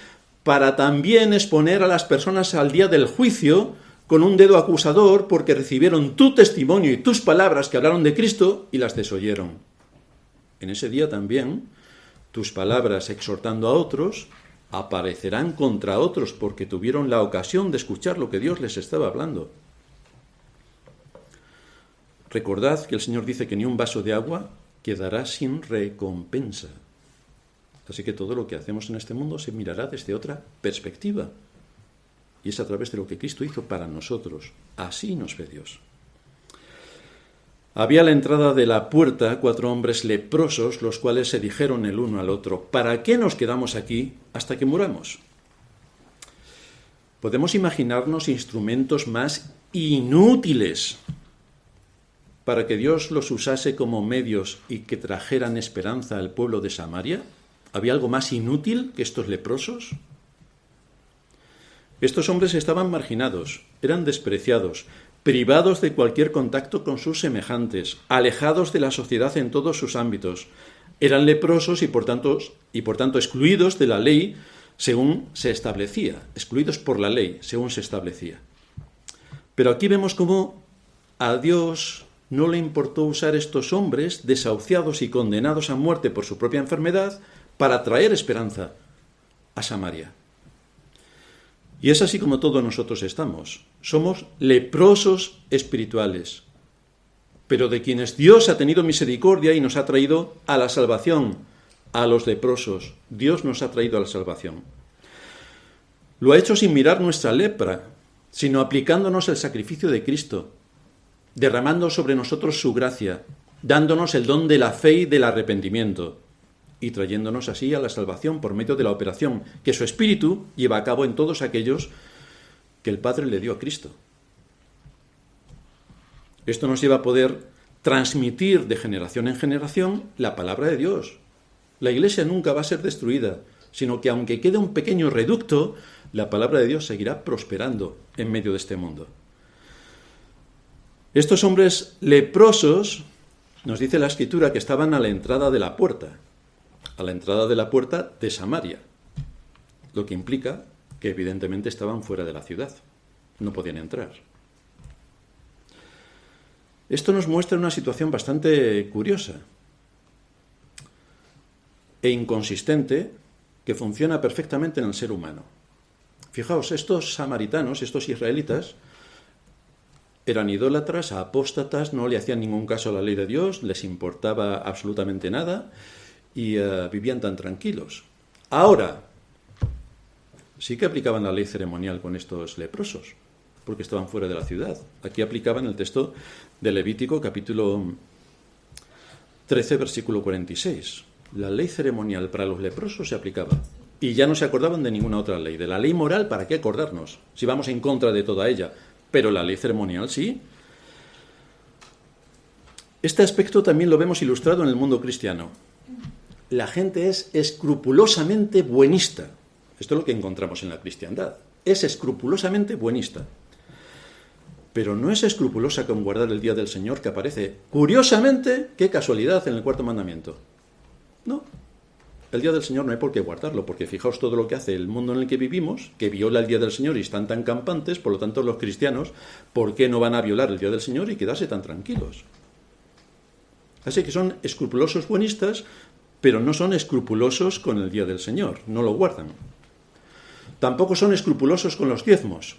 para también exponer a las personas al día del juicio con un dedo acusador porque recibieron tu testimonio y tus palabras que hablaron de Cristo y las desoyeron. En ese día también tus palabras exhortando a otros aparecerán contra otros porque tuvieron la ocasión de escuchar lo que Dios les estaba hablando. Recordad que el Señor dice que ni un vaso de agua quedará sin recompensa. Así que todo lo que hacemos en este mundo se mirará desde otra perspectiva. Y es a través de lo que Cristo hizo para nosotros. Así nos ve Dios. Había a la entrada de la puerta 4 hombres leprosos, los cuales se dijeron el uno al otro: ¿para qué nos quedamos aquí hasta que muramos? Podemos imaginarnos instrumentos más inútiles para que Dios los usase como medios y que trajeran esperanza al pueblo de Samaria. ¿Había algo más inútil que estos leprosos? Estos hombres estaban marginados, eran despreciados, privados de cualquier contacto con sus semejantes, alejados de la sociedad en todos sus ámbitos. Eran leprosos y por tanto excluidos de la ley según se establecía, excluidos por la ley según se establecía. Pero aquí vemos cómo a Dios no le importó usar estos hombres desahuciados y condenados a muerte por su propia enfermedad para traer esperanza a Samaria. Y es así como todos nosotros estamos. Somos leprosos espirituales, pero de quienes Dios ha tenido misericordia y nos ha traído a la salvación, a los leprosos. Dios nos ha traído a la salvación. Lo ha hecho sin mirar nuestra lepra, sino aplicándonos el sacrificio de Cristo, derramando sobre nosotros su gracia, dándonos el don de la fe y del arrepentimiento, y trayéndonos así a la salvación por medio de la operación que su Espíritu lleva a cabo en todos aquellos que el Padre le dio a Cristo. Esto nos lleva a poder transmitir de generación en generación la palabra de Dios. La Iglesia nunca va a ser destruida, sino que aunque quede un pequeño reducto, la palabra de Dios seguirá prosperando en medio de este mundo. Estos hombres leprosos, nos dice la Escritura, que estaban a la entrada de la puerta de Samaria, lo que implica que evidentemente estaban fuera de la ciudad, no podían entrar. Esto nos muestra una situación bastante curiosa e inconsistente que funciona perfectamente en el ser humano. Fijaos, estos samaritanos, estos israelitas, eran idólatras, apóstatas, no le hacían ningún caso a la ley de Dios, les importaba absolutamente nada y vivían tan tranquilos. Ahora, sí que aplicaban la ley ceremonial con estos leprosos, porque estaban fuera de la ciudad. Aquí aplicaban el texto de Levítico, capítulo 13, versículo 46. La ley ceremonial para los leprosos se aplicaba. Y ya no se acordaban de ninguna otra ley. De la ley moral, ¿para qué acordarnos? Si vamos en contra de toda ella. Pero la ley ceremonial sí. Este aspecto también lo vemos ilustrado en el mundo cristiano. La gente es escrupulosamente buenista. Esto es lo que encontramos en la cristiandad. Es escrupulosamente buenista. Pero no es escrupulosa con guardar el día del Señor, que aparece, curiosamente, qué casualidad, en el 4º mandamiento. No. El día del Señor no hay por qué guardarlo, porque fijaos todo lo que hace el mundo en el que vivimos, que viola el día del Señor y están tan campantes, por lo tanto los cristianos, ¿por qué no van a violar el día del Señor y quedarse tan tranquilos? Así que son escrupulosos buenistas, pero no son escrupulosos con el día del Señor, no lo guardan. Tampoco son escrupulosos con los diezmos,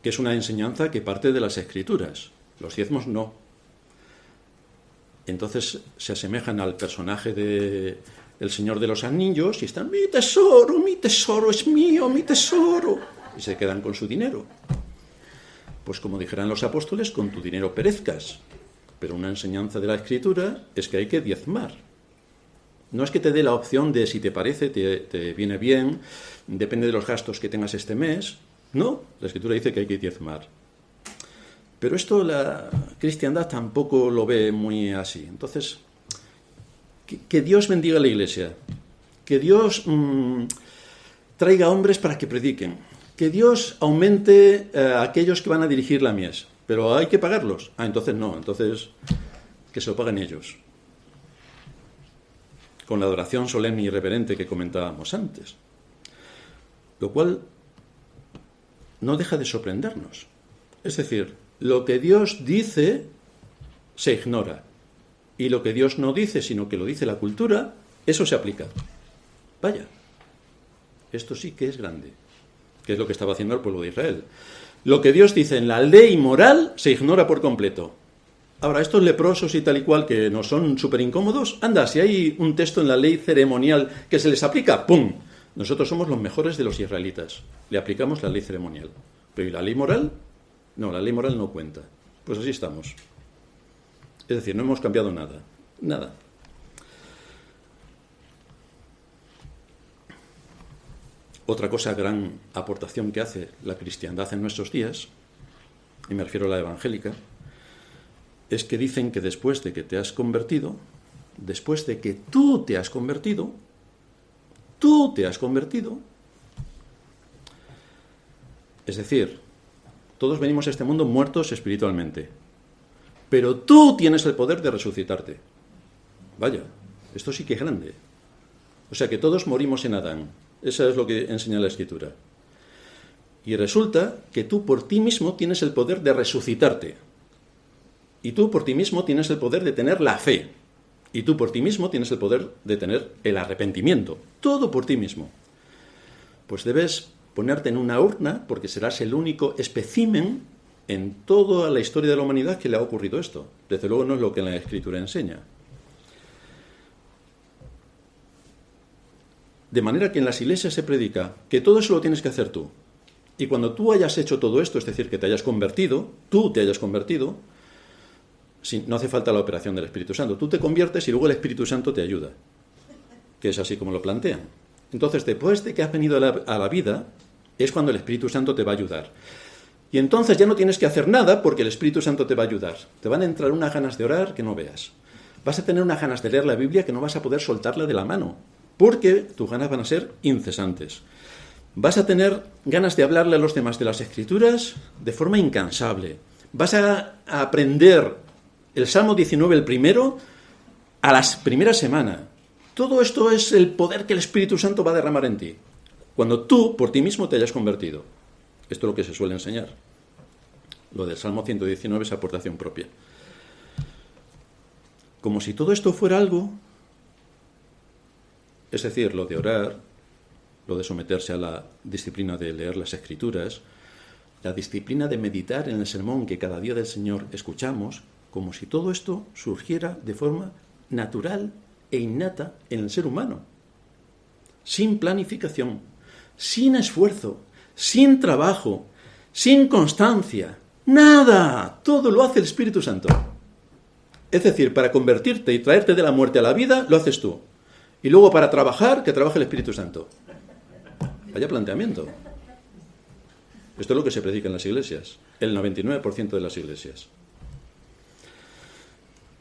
que es una enseñanza que parte de las Escrituras. Los diezmos no. Entonces se asemejan al personaje de el Señor de los Anillos y están, mi tesoro es mío, mi tesoro. Y se quedan con su dinero. Pues como dijeran los apóstoles, con tu dinero perezcas. Pero una enseñanza de la Escritura es que hay que diezmar. No es que te dé la opción de si te parece, te viene bien, depende de los gastos que tengas este mes. No, la Escritura dice que hay que diezmar. Pero esto la cristiandad tampoco lo ve muy así. Entonces, que Dios bendiga a la Iglesia, que Dios traiga hombres para que prediquen, que Dios aumente a aquellos que van a dirigir la mies, pero hay que pagarlos. Entonces no, entonces que se lo paguen ellos. Con la adoración solemne y reverente que comentábamos antes. Lo cual no deja de sorprendernos. Es decir, lo que Dios dice se ignora. Y lo que Dios no dice, sino que lo dice la cultura, eso se aplica. Vaya, esto sí que es grande, que es lo que estaba haciendo el pueblo de Israel. Lo que Dios dice en la ley moral se ignora por completo. Ahora, estos leprosos y tal y cual que nos son súper incómodos, anda, si hay un texto en la ley ceremonial que se les aplica, ¡pum! Nosotros somos los mejores de los israelitas. Le aplicamos la ley ceremonial. Pero ¿y la ley moral? No, la ley moral no cuenta. Pues así estamos. Es decir, no hemos cambiado nada. Nada. Otra cosa, gran aportación que hace la cristiandad en nuestros días, y me refiero a la evangélica, es que dicen que después de que te has convertido, después de que tú te has convertido, es decir, todos venimos a este mundo muertos espiritualmente, pero tú tienes el poder de resucitarte. Vaya, esto sí que es grande. O sea que todos morimos en Adán. Eso es lo que enseña la Escritura. Y resulta que tú por ti mismo tienes el poder de resucitarte. Y tú por ti mismo tienes el poder de tener la fe. Y tú por ti mismo tienes el poder de tener el arrepentimiento. Todo por ti mismo. Pues debes ponerte en una urna porque serás el único espécimen en toda la historia de la humanidad que le ha ocurrido esto. Desde luego no es lo que la Escritura enseña. De manera que en las iglesias se predica que todo eso lo tienes que hacer tú. Y cuando tú hayas hecho todo esto, es decir, que te hayas convertido, tú te hayas convertido, no hace falta la operación del Espíritu Santo. Tú te conviertes y luego el Espíritu Santo te ayuda. Que es así como lo plantean. Entonces, después de que has venido a la vida, es cuando el Espíritu Santo te va a ayudar. Y entonces ya no tienes que hacer nada porque el Espíritu Santo te va a ayudar. Te van a entrar unas ganas de orar que no veas. Vas a tener unas ganas de leer la Biblia que no vas a poder soltarla de la mano, porque tus ganas van a ser incesantes. Vas a tener ganas de hablarle a los demás de las Escrituras de forma incansable. Vas a aprender el Salmo 19, el primero, a las primeras semanas. Todo esto es el poder que el Espíritu Santo va a derramar en ti, cuando tú por ti mismo te hayas convertido. Esto es lo que se suele enseñar. Lo del Salmo 119 es aportación propia. Como si todo esto fuera algo, es decir, lo de orar, lo de someterse a la disciplina de leer las Escrituras, la disciplina de meditar en el sermón que cada día del Señor escuchamos, como si todo esto surgiera de forma natural e innata en el ser humano, sin planificación, sin esfuerzo, sin trabajo, sin constancia, nada, todo lo hace el Espíritu Santo. Es decir, para convertirte y traerte de la muerte a la vida, lo haces tú. Y luego para trabajar, que trabaje el Espíritu Santo. Vaya planteamiento. Esto es lo que se predica en las iglesias, el 99% de las iglesias.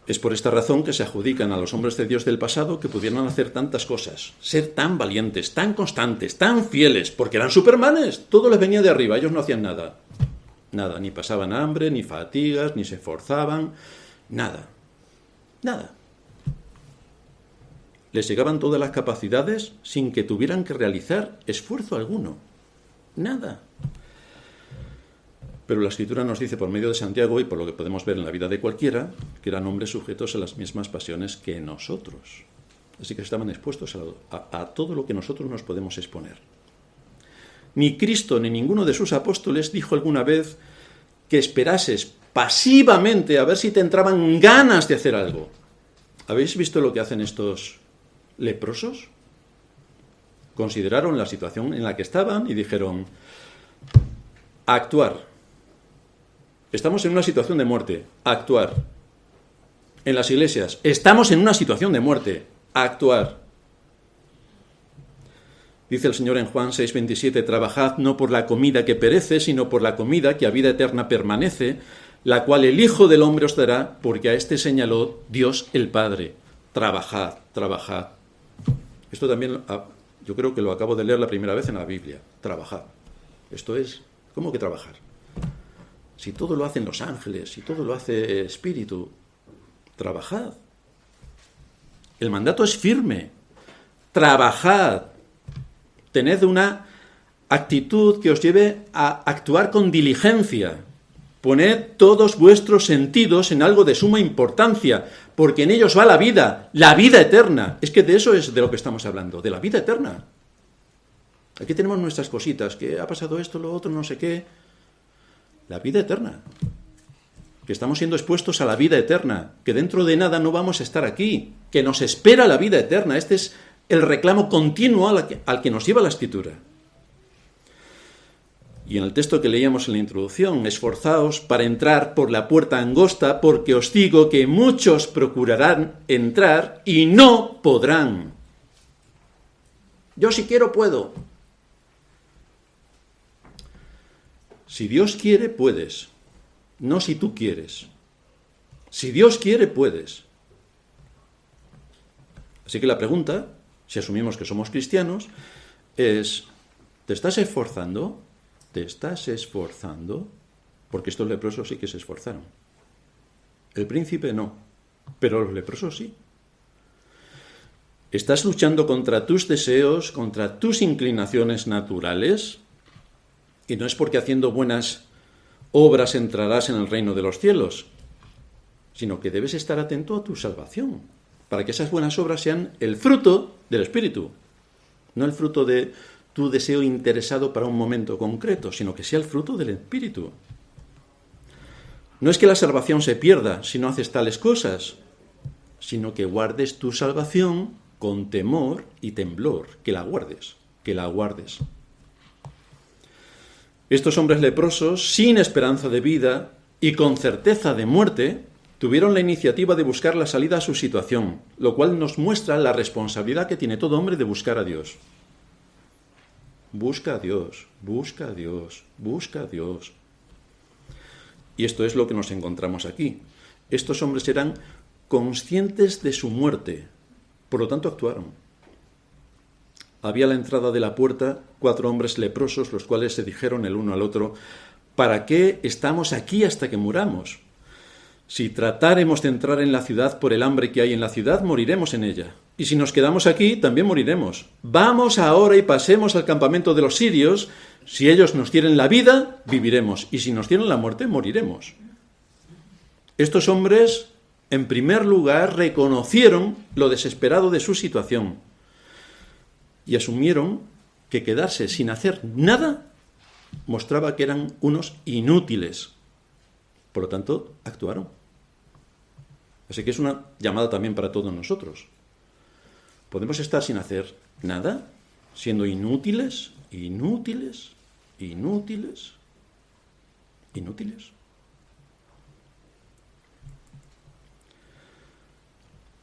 Es por esta razón que se adjudican a los hombres de Dios del pasado que pudieran hacer tantas cosas, ser tan valientes, tan constantes, tan fieles, porque eran supermanes, todo les venía de arriba, ellos no hacían nada. Nada, ni pasaban hambre, ni fatigas, ni se esforzaban, nada. Nada. Les llegaban todas las capacidades sin que tuvieran que realizar esfuerzo alguno. Nada. Pero la Escritura nos dice por medio de Santiago, y por lo que podemos ver en la vida de cualquiera, que eran hombres sujetos a las mismas pasiones que nosotros. Así que estaban expuestos a todo lo que nosotros nos podemos exponer. Ni Cristo ni ninguno de sus apóstoles dijo alguna vez que esperases pasivamente a ver si te entraban ganas de hacer algo. ¿Habéis visto lo que hacen estos leprosos. Consideraron la situación en la que estaban y dijeron, actuar. Estamos en una situación de muerte, actuar. En las iglesias, estamos en una situación de muerte, actuar. Dice el Señor en Juan 6:27, trabajad no por la comida que perece, sino por la comida que a vida eterna permanece, la cual el Hijo del Hombre os dará, porque a este señaló Dios el Padre. Trabajad, trabajad. Esto también, yo creo que lo acabo de leer la primera vez en la Biblia. Trabajad. Esto es, ¿cómo que trabajar? Si todo lo hacen los ángeles, si todo lo hace Espíritu, trabajad. El mandato es firme. Trabajad. Tened una actitud que os lleve a actuar con diligencia. Poned todos vuestros sentidos en algo de suma importancia, porque en ellos va la vida eterna. Es que de eso es de lo que estamos hablando, de la vida eterna. Aquí tenemos nuestras cositas, que ha pasado esto, lo otro, no sé qué. La vida eterna. Que estamos siendo expuestos a la vida eterna, que dentro de nada no vamos a estar aquí, que nos espera la vida eterna. Este es el reclamo continuo al que nos lleva la Escritura. Y en el texto que leíamos en la introducción, esforzaos para entrar por la puerta angosta, porque os digo que muchos procurarán entrar y no podrán. Yo si quiero puedo. Si Dios quiere, puedes. No si tú quieres. Si Dios quiere, puedes. Así que la pregunta, si asumimos que somos cristianos, es, ¿te estás esforzando? ¿Te estás esforzando? Porque estos leprosos sí que se esforzaron. El príncipe no, pero los leprosos sí. ¿Estás luchando contra tus deseos, contra tus inclinaciones naturales? Y no es porque haciendo buenas obras entrarás en el reino de los cielos, sino que debes estar atento a tu salvación, para que esas buenas obras sean el fruto del Espíritu, no el fruto de tu deseo interesado para un momento concreto, sino que sea el fruto del Espíritu. No es que la salvación se pierda si no haces tales cosas, sino que guardes tu salvación con temor y temblor, que la guardes, que la guardes. Estos hombres leprosos, sin esperanza de vida y con certeza de muerte, tuvieron la iniciativa de buscar la salida a su situación, lo cual nos muestra la responsabilidad que tiene todo hombre de buscar a Dios. Busca a Dios, busca a Dios, busca a Dios. Y esto es lo que nos encontramos aquí. Estos hombres eran conscientes de su muerte, por lo tanto actuaron. Había a la entrada de la puerta 4 hombres leprosos, los cuales se dijeron el uno al otro, ¿para qué estamos aquí hasta que muramos? Si tratáremos de entrar en la ciudad por el hambre que hay en la ciudad, moriremos en ella. Y si nos quedamos aquí, también moriremos. Vamos ahora y pasemos al campamento de los sirios. Si ellos nos tienen la vida, viviremos. Y si nos tienen la muerte, moriremos. Estos hombres, en primer lugar, reconocieron lo desesperado de su situación y asumieron que quedarse sin hacer nada mostraba que eran unos inútiles. Por lo tanto, actuaron. Así que es una llamada también para todos nosotros. ¿Podemos estar sin hacer nada? ¿Siendo inútiles? ¿Inútiles? ¿Inútiles? ¿Inútiles?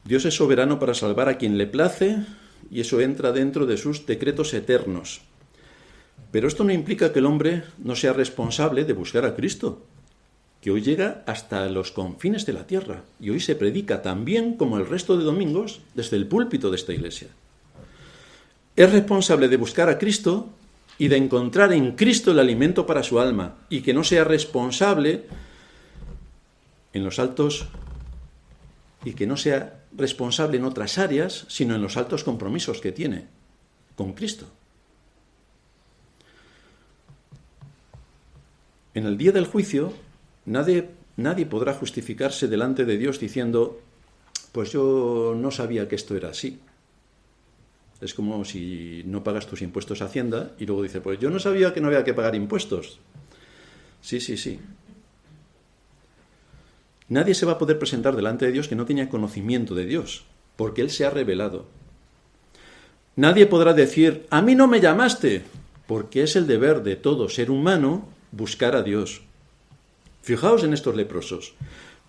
Dios es soberano para salvar a quien le place, y eso entra dentro de sus decretos eternos. Pero esto no implica que el hombre no sea responsable de buscar a Cristo, que hoy llega hasta los confines de la tierra, y hoy se predica también, como el resto de domingos, desde el púlpito de esta iglesia. Es responsable de buscar a Cristo y de encontrar en Cristo el alimento para su alma, y que no sea responsable en los altos, y que no sea responsable en otras áreas, sino en los altos compromisos que tiene con Cristo. En el día del juicio, nadie podrá justificarse delante de Dios diciendo, pues yo no sabía que esto era así. Es como si no pagas tus impuestos a Hacienda y luego dice, pues yo no sabía que no había que pagar impuestos. Sí. Nadie se va a poder presentar delante de Dios que no tenía conocimiento de Dios, porque Él se ha revelado. Nadie podrá decir, a mí no me llamaste, porque es el deber de todo ser humano buscar a Dios. Fijaos en estos leprosos.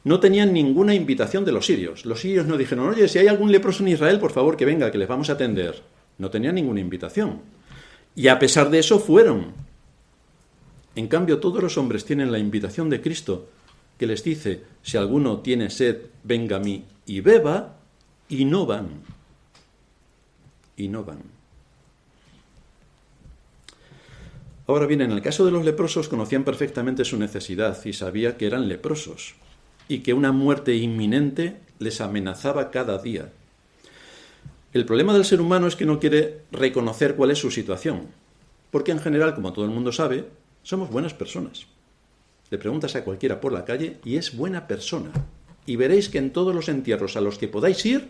No tenían ninguna invitación de los sirios. Los sirios no dijeron, oye, si hay algún leproso en Israel, por favor, que venga, que les vamos a atender. No tenían ninguna invitación. Y a pesar de eso fueron. En cambio, todos los hombres tienen la invitación de Cristo, que les dice, si alguno tiene sed, venga a mí y beba, y no van. Y no van. Ahora bien, en el caso de los leprosos conocían perfectamente su necesidad y sabía que eran leprosos y que una muerte inminente les amenazaba cada día. El problema del ser humano es que no quiere reconocer cuál es su situación, porque en general, como todo el mundo sabe, somos buenas personas. Le preguntas a cualquiera por la calle y es buena persona. Y veréis que en todos los entierros a los que podáis ir,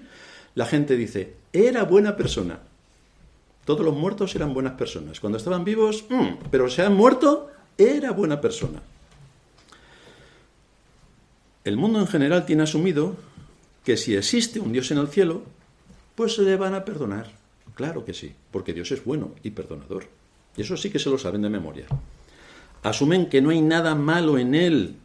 la gente dice, era buena persona. Todos los muertos eran buenas personas. Cuando estaban vivos, pero se han muerto, era buena persona. El mundo en general tiene asumido que si existe un Dios en el cielo, pues se le van a perdonar. Claro que sí, porque Dios es bueno y perdonador. Y eso sí que se lo saben de memoria. Asumen que no hay nada malo en él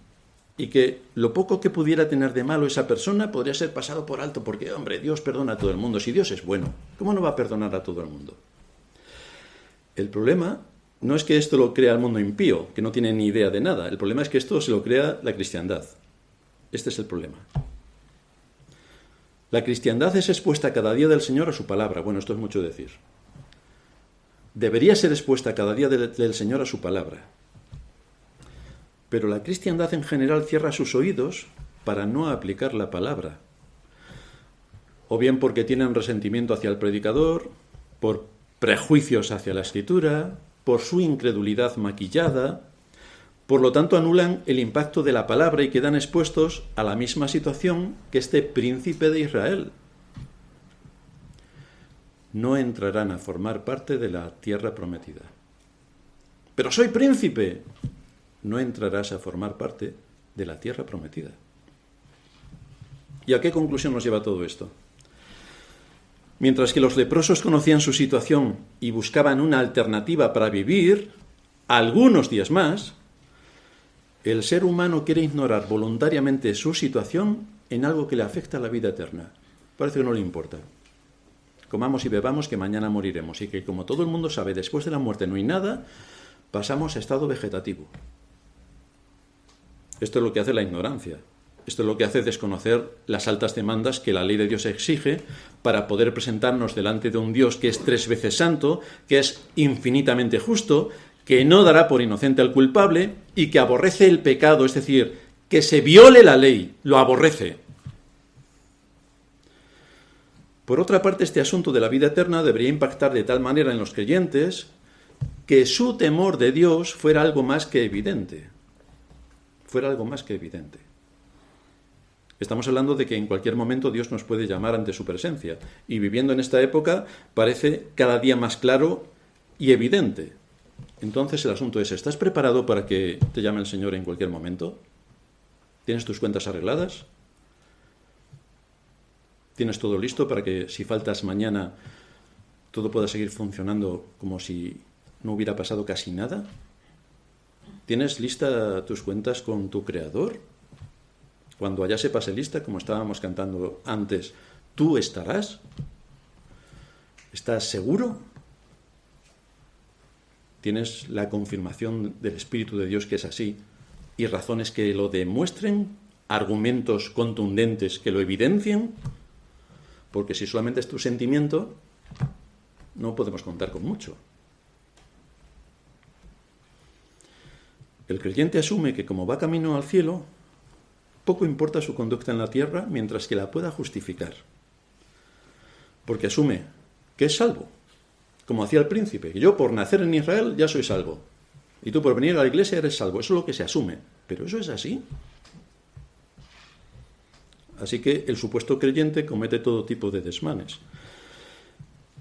y que lo poco que pudiera tener de malo esa persona podría ser pasado por alto porque, hombre, Dios perdona a todo el mundo. Si Dios es bueno, ¿cómo no va a perdonar a todo el mundo? El problema no es que esto lo crea el mundo impío, que no tiene ni idea de nada. El problema es que esto se lo crea la cristiandad. Este es el problema. La cristiandad es expuesta cada día del Señor a su palabra. Bueno, esto es mucho decir. Debería ser expuesta cada día del Señor a su palabra. Pero la cristiandad en general cierra sus oídos para no aplicar la palabra. O bien porque tienen resentimiento hacia el predicador, por prejuicios hacia la escritura, por su incredulidad maquillada. Por lo tanto, anulan el impacto de la palabra y quedan expuestos a la misma situación que este príncipe de Israel. No entrarán a formar parte de la tierra prometida. ¡Pero soy príncipe! No entrarás a formar parte de la tierra prometida. ¿Y a qué conclusión nos lleva todo esto? Mientras que los leprosos conocían su situación y buscaban una alternativa para vivir algunos días más, el ser humano quiere ignorar voluntariamente su situación en algo que le afecta a la vida eterna. Parece que no le importa. Comamos y bebamos que mañana moriremos y que, como todo el mundo sabe, después de la muerte no hay nada, pasamos a estado vegetativo. Esto es lo que hace la ignorancia. Esto es lo que hace desconocer las altas demandas que la ley de Dios exige para poder presentarnos delante de un Dios que es 3 veces santo, que es infinitamente justo, que no dará por inocente al culpable y que aborrece el pecado, es decir, que se viole la ley, lo aborrece. Por otra parte, este asunto de la vida eterna debería impactar de tal manera en los creyentes que su temor de Dios fuera algo más que evidente. Fuera algo más que evidente. Estamos hablando de que en cualquier momento Dios nos puede llamar ante su presencia. Y viviendo en esta época parece cada día más claro y evidente. Entonces el asunto es, ¿estás preparado para que te llame el Señor en cualquier momento? ¿Tienes tus cuentas arregladas? ¿Tienes todo listo para que si faltas mañana todo pueda seguir funcionando como si no hubiera pasado casi nada? ¿Tienes lista tus cuentas con tu Creador? Cuando allá se pase lista, como estábamos cantando antes, ¿tú estarás? ¿Estás seguro? ¿Tienes la confirmación del Espíritu de Dios que es así y razones que lo demuestren? ¿Argumentos contundentes que lo evidencien? Porque si solamente es tu sentimiento, no podemos contar con mucho. El creyente asume que como va camino al cielo, poco importa su conducta en la tierra mientras que la pueda justificar. Porque asume que es salvo, como hacía el príncipe. Yo por nacer en Israel ya soy salvo. Y tú por venir a la iglesia eres salvo. Eso es lo que se asume. Pero eso es así. Así que el supuesto creyente comete todo tipo de desmanes,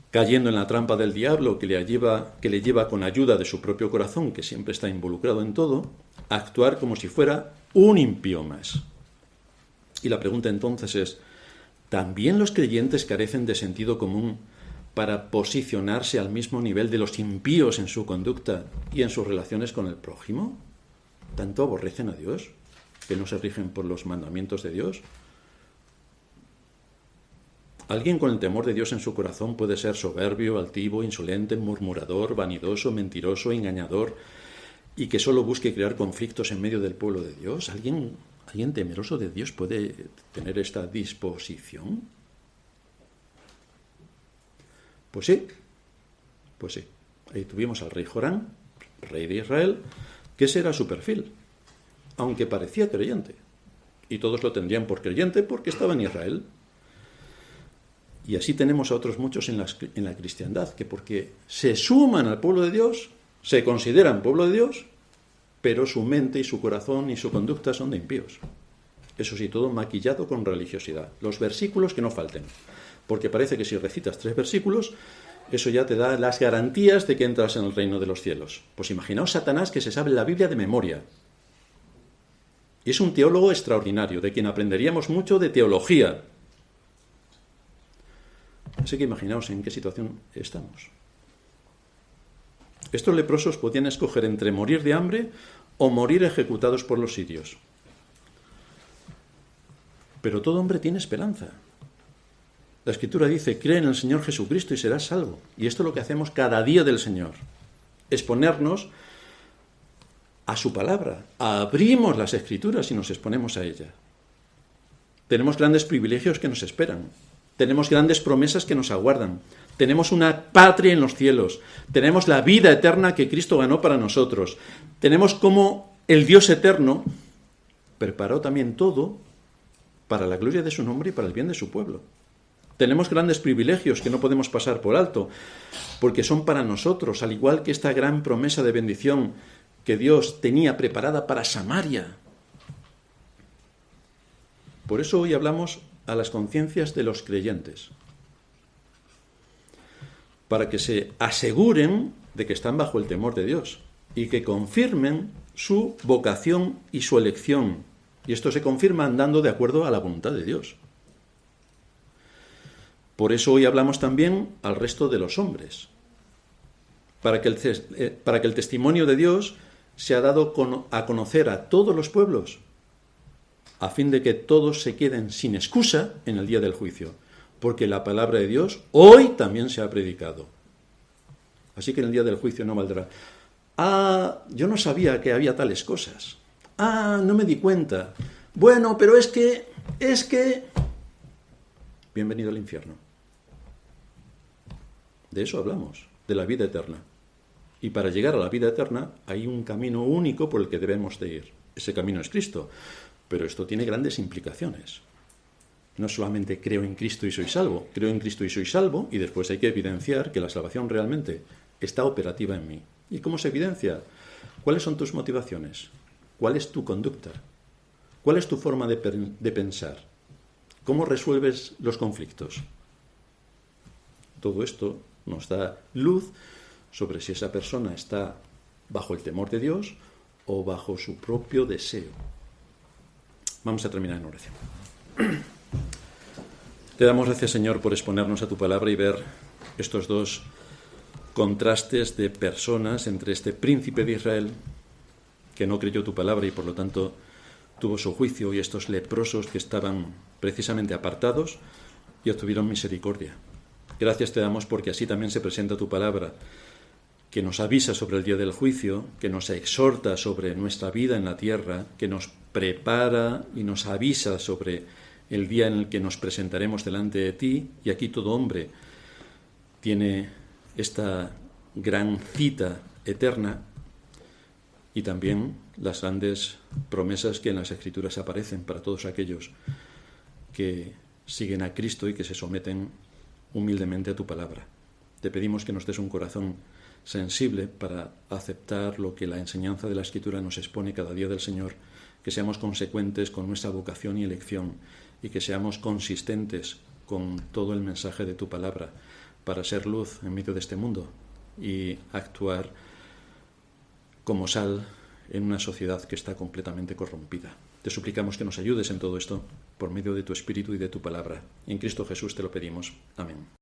cayendo en la trampa del diablo que le lleva con ayuda de su propio corazón, que siempre está involucrado en todo, a actuar como si fuera un impío más. Y la pregunta entonces es, ¿también los creyentes carecen de sentido común para posicionarse al mismo nivel de los impíos en su conducta y en sus relaciones con el prójimo? ¿Tanto aborrecen a Dios que no se rigen por los mandamientos de Dios? Alguien con el temor de Dios en su corazón puede ser soberbio, altivo, insolente, murmurador, vanidoso, mentiroso, engañador y que solo busque crear conflictos en medio del pueblo de Dios. ¿Alguien temeroso de Dios puede tener esta disposición? Pues sí. Ahí tuvimos al rey Jorán, rey de Israel, que ese era su perfil, aunque parecía creyente. Y todos lo tendrían por creyente porque estaba en Israel. Y así tenemos a otros muchos en la cristiandad, que porque se suman al pueblo de Dios, se consideran pueblo de Dios, pero su mente y su corazón y su conducta son de impíos. Eso sí, todo maquillado con religiosidad. Los versículos que no falten. Porque parece que si recitas 3 versículos, eso ya te da las garantías de que entras en el reino de los cielos. Pues imaginaos Satanás que se sabe la Biblia de memoria. Y es un teólogo extraordinario, de quien aprenderíamos mucho de teología. Así que imaginaos en qué situación estamos. Estos leprosos podían escoger entre morir de hambre o morir ejecutados por los sirios. Pero todo hombre tiene esperanza. La Escritura dice, cree en el Señor Jesucristo y serás salvo. Y esto es lo que hacemos cada día del Señor. Exponernos a su palabra. Abrimos las Escrituras y nos exponemos a ella. Tenemos grandes privilegios que nos esperan. Tenemos grandes promesas que nos aguardan. Tenemos una patria en los cielos. Tenemos la vida eterna que Cristo ganó para nosotros. Tenemos como el Dios eterno preparó también todo para la gloria de su nombre y para el bien de su pueblo. Tenemos grandes privilegios que no podemos pasar por alto, porque son para nosotros, al igual que esta gran promesa de bendición que Dios tenía preparada para Samaria. Por eso hoy hablamos a las conciencias de los creyentes, para que se aseguren de que están bajo el temor de Dios y que confirmen su vocación y su elección. Y esto se confirma andando de acuerdo a la voluntad de Dios. Por eso hoy hablamos también al resto de los hombres, para que el testimonio de Dios sea dado a conocer a todos los pueblos, a fin de que todos se queden sin excusa en el día del juicio, porque la palabra de Dios hoy también se ha predicado. Así que en el día del juicio no valdrá. Yo no sabía que había tales cosas. No me di cuenta. Bueno, pero es que... Bienvenido al infierno. De eso hablamos, de la vida eterna. Y para llegar a la vida eterna hay un camino único por el que debemos de ir. Ese camino es Cristo. Pero esto tiene grandes implicaciones. No solamente creo en Cristo y soy salvo. Creo en Cristo y soy salvo y después hay que evidenciar que la salvación realmente está operativa en mí. ¿Y cómo se evidencia? ¿Cuáles son tus motivaciones? ¿Cuál es tu conducta? ¿Cuál es tu forma de pensar? ¿Cómo resuelves los conflictos? Todo esto nos da luz sobre si esa persona está bajo el temor de Dios o bajo su propio deseo. Vamos a terminar en oración. Te damos gracias, Señor, por exponernos a tu palabra y ver estos dos contrastes de personas entre este príncipe de Israel que no creyó tu palabra y por lo tanto tuvo su juicio, y estos leprosos que estaban precisamente apartados y obtuvieron misericordia. Gracias te damos porque así también se presenta tu palabra, que nos avisa sobre el día del juicio, que nos exhorta sobre nuestra vida en la tierra, que nos prepara y nos avisa sobre el día en el que nos presentaremos delante de ti, y aquí todo hombre tiene esta gran cita eterna y también las grandes promesas que en las Escrituras aparecen para todos aquellos que siguen a Cristo y que se someten humildemente a tu palabra. Te pedimos que nos des un corazón sensible para aceptar lo que la enseñanza de la Escritura nos expone cada día del Señor, que seamos consecuentes con nuestra vocación y elección y que seamos consistentes con todo el mensaje de tu palabra para ser luz en medio de este mundo y actuar como sal en una sociedad que está completamente corrompida. Te suplicamos que nos ayudes en todo esto por medio de tu Espíritu y de tu palabra. En Cristo Jesús te lo pedimos. Amén.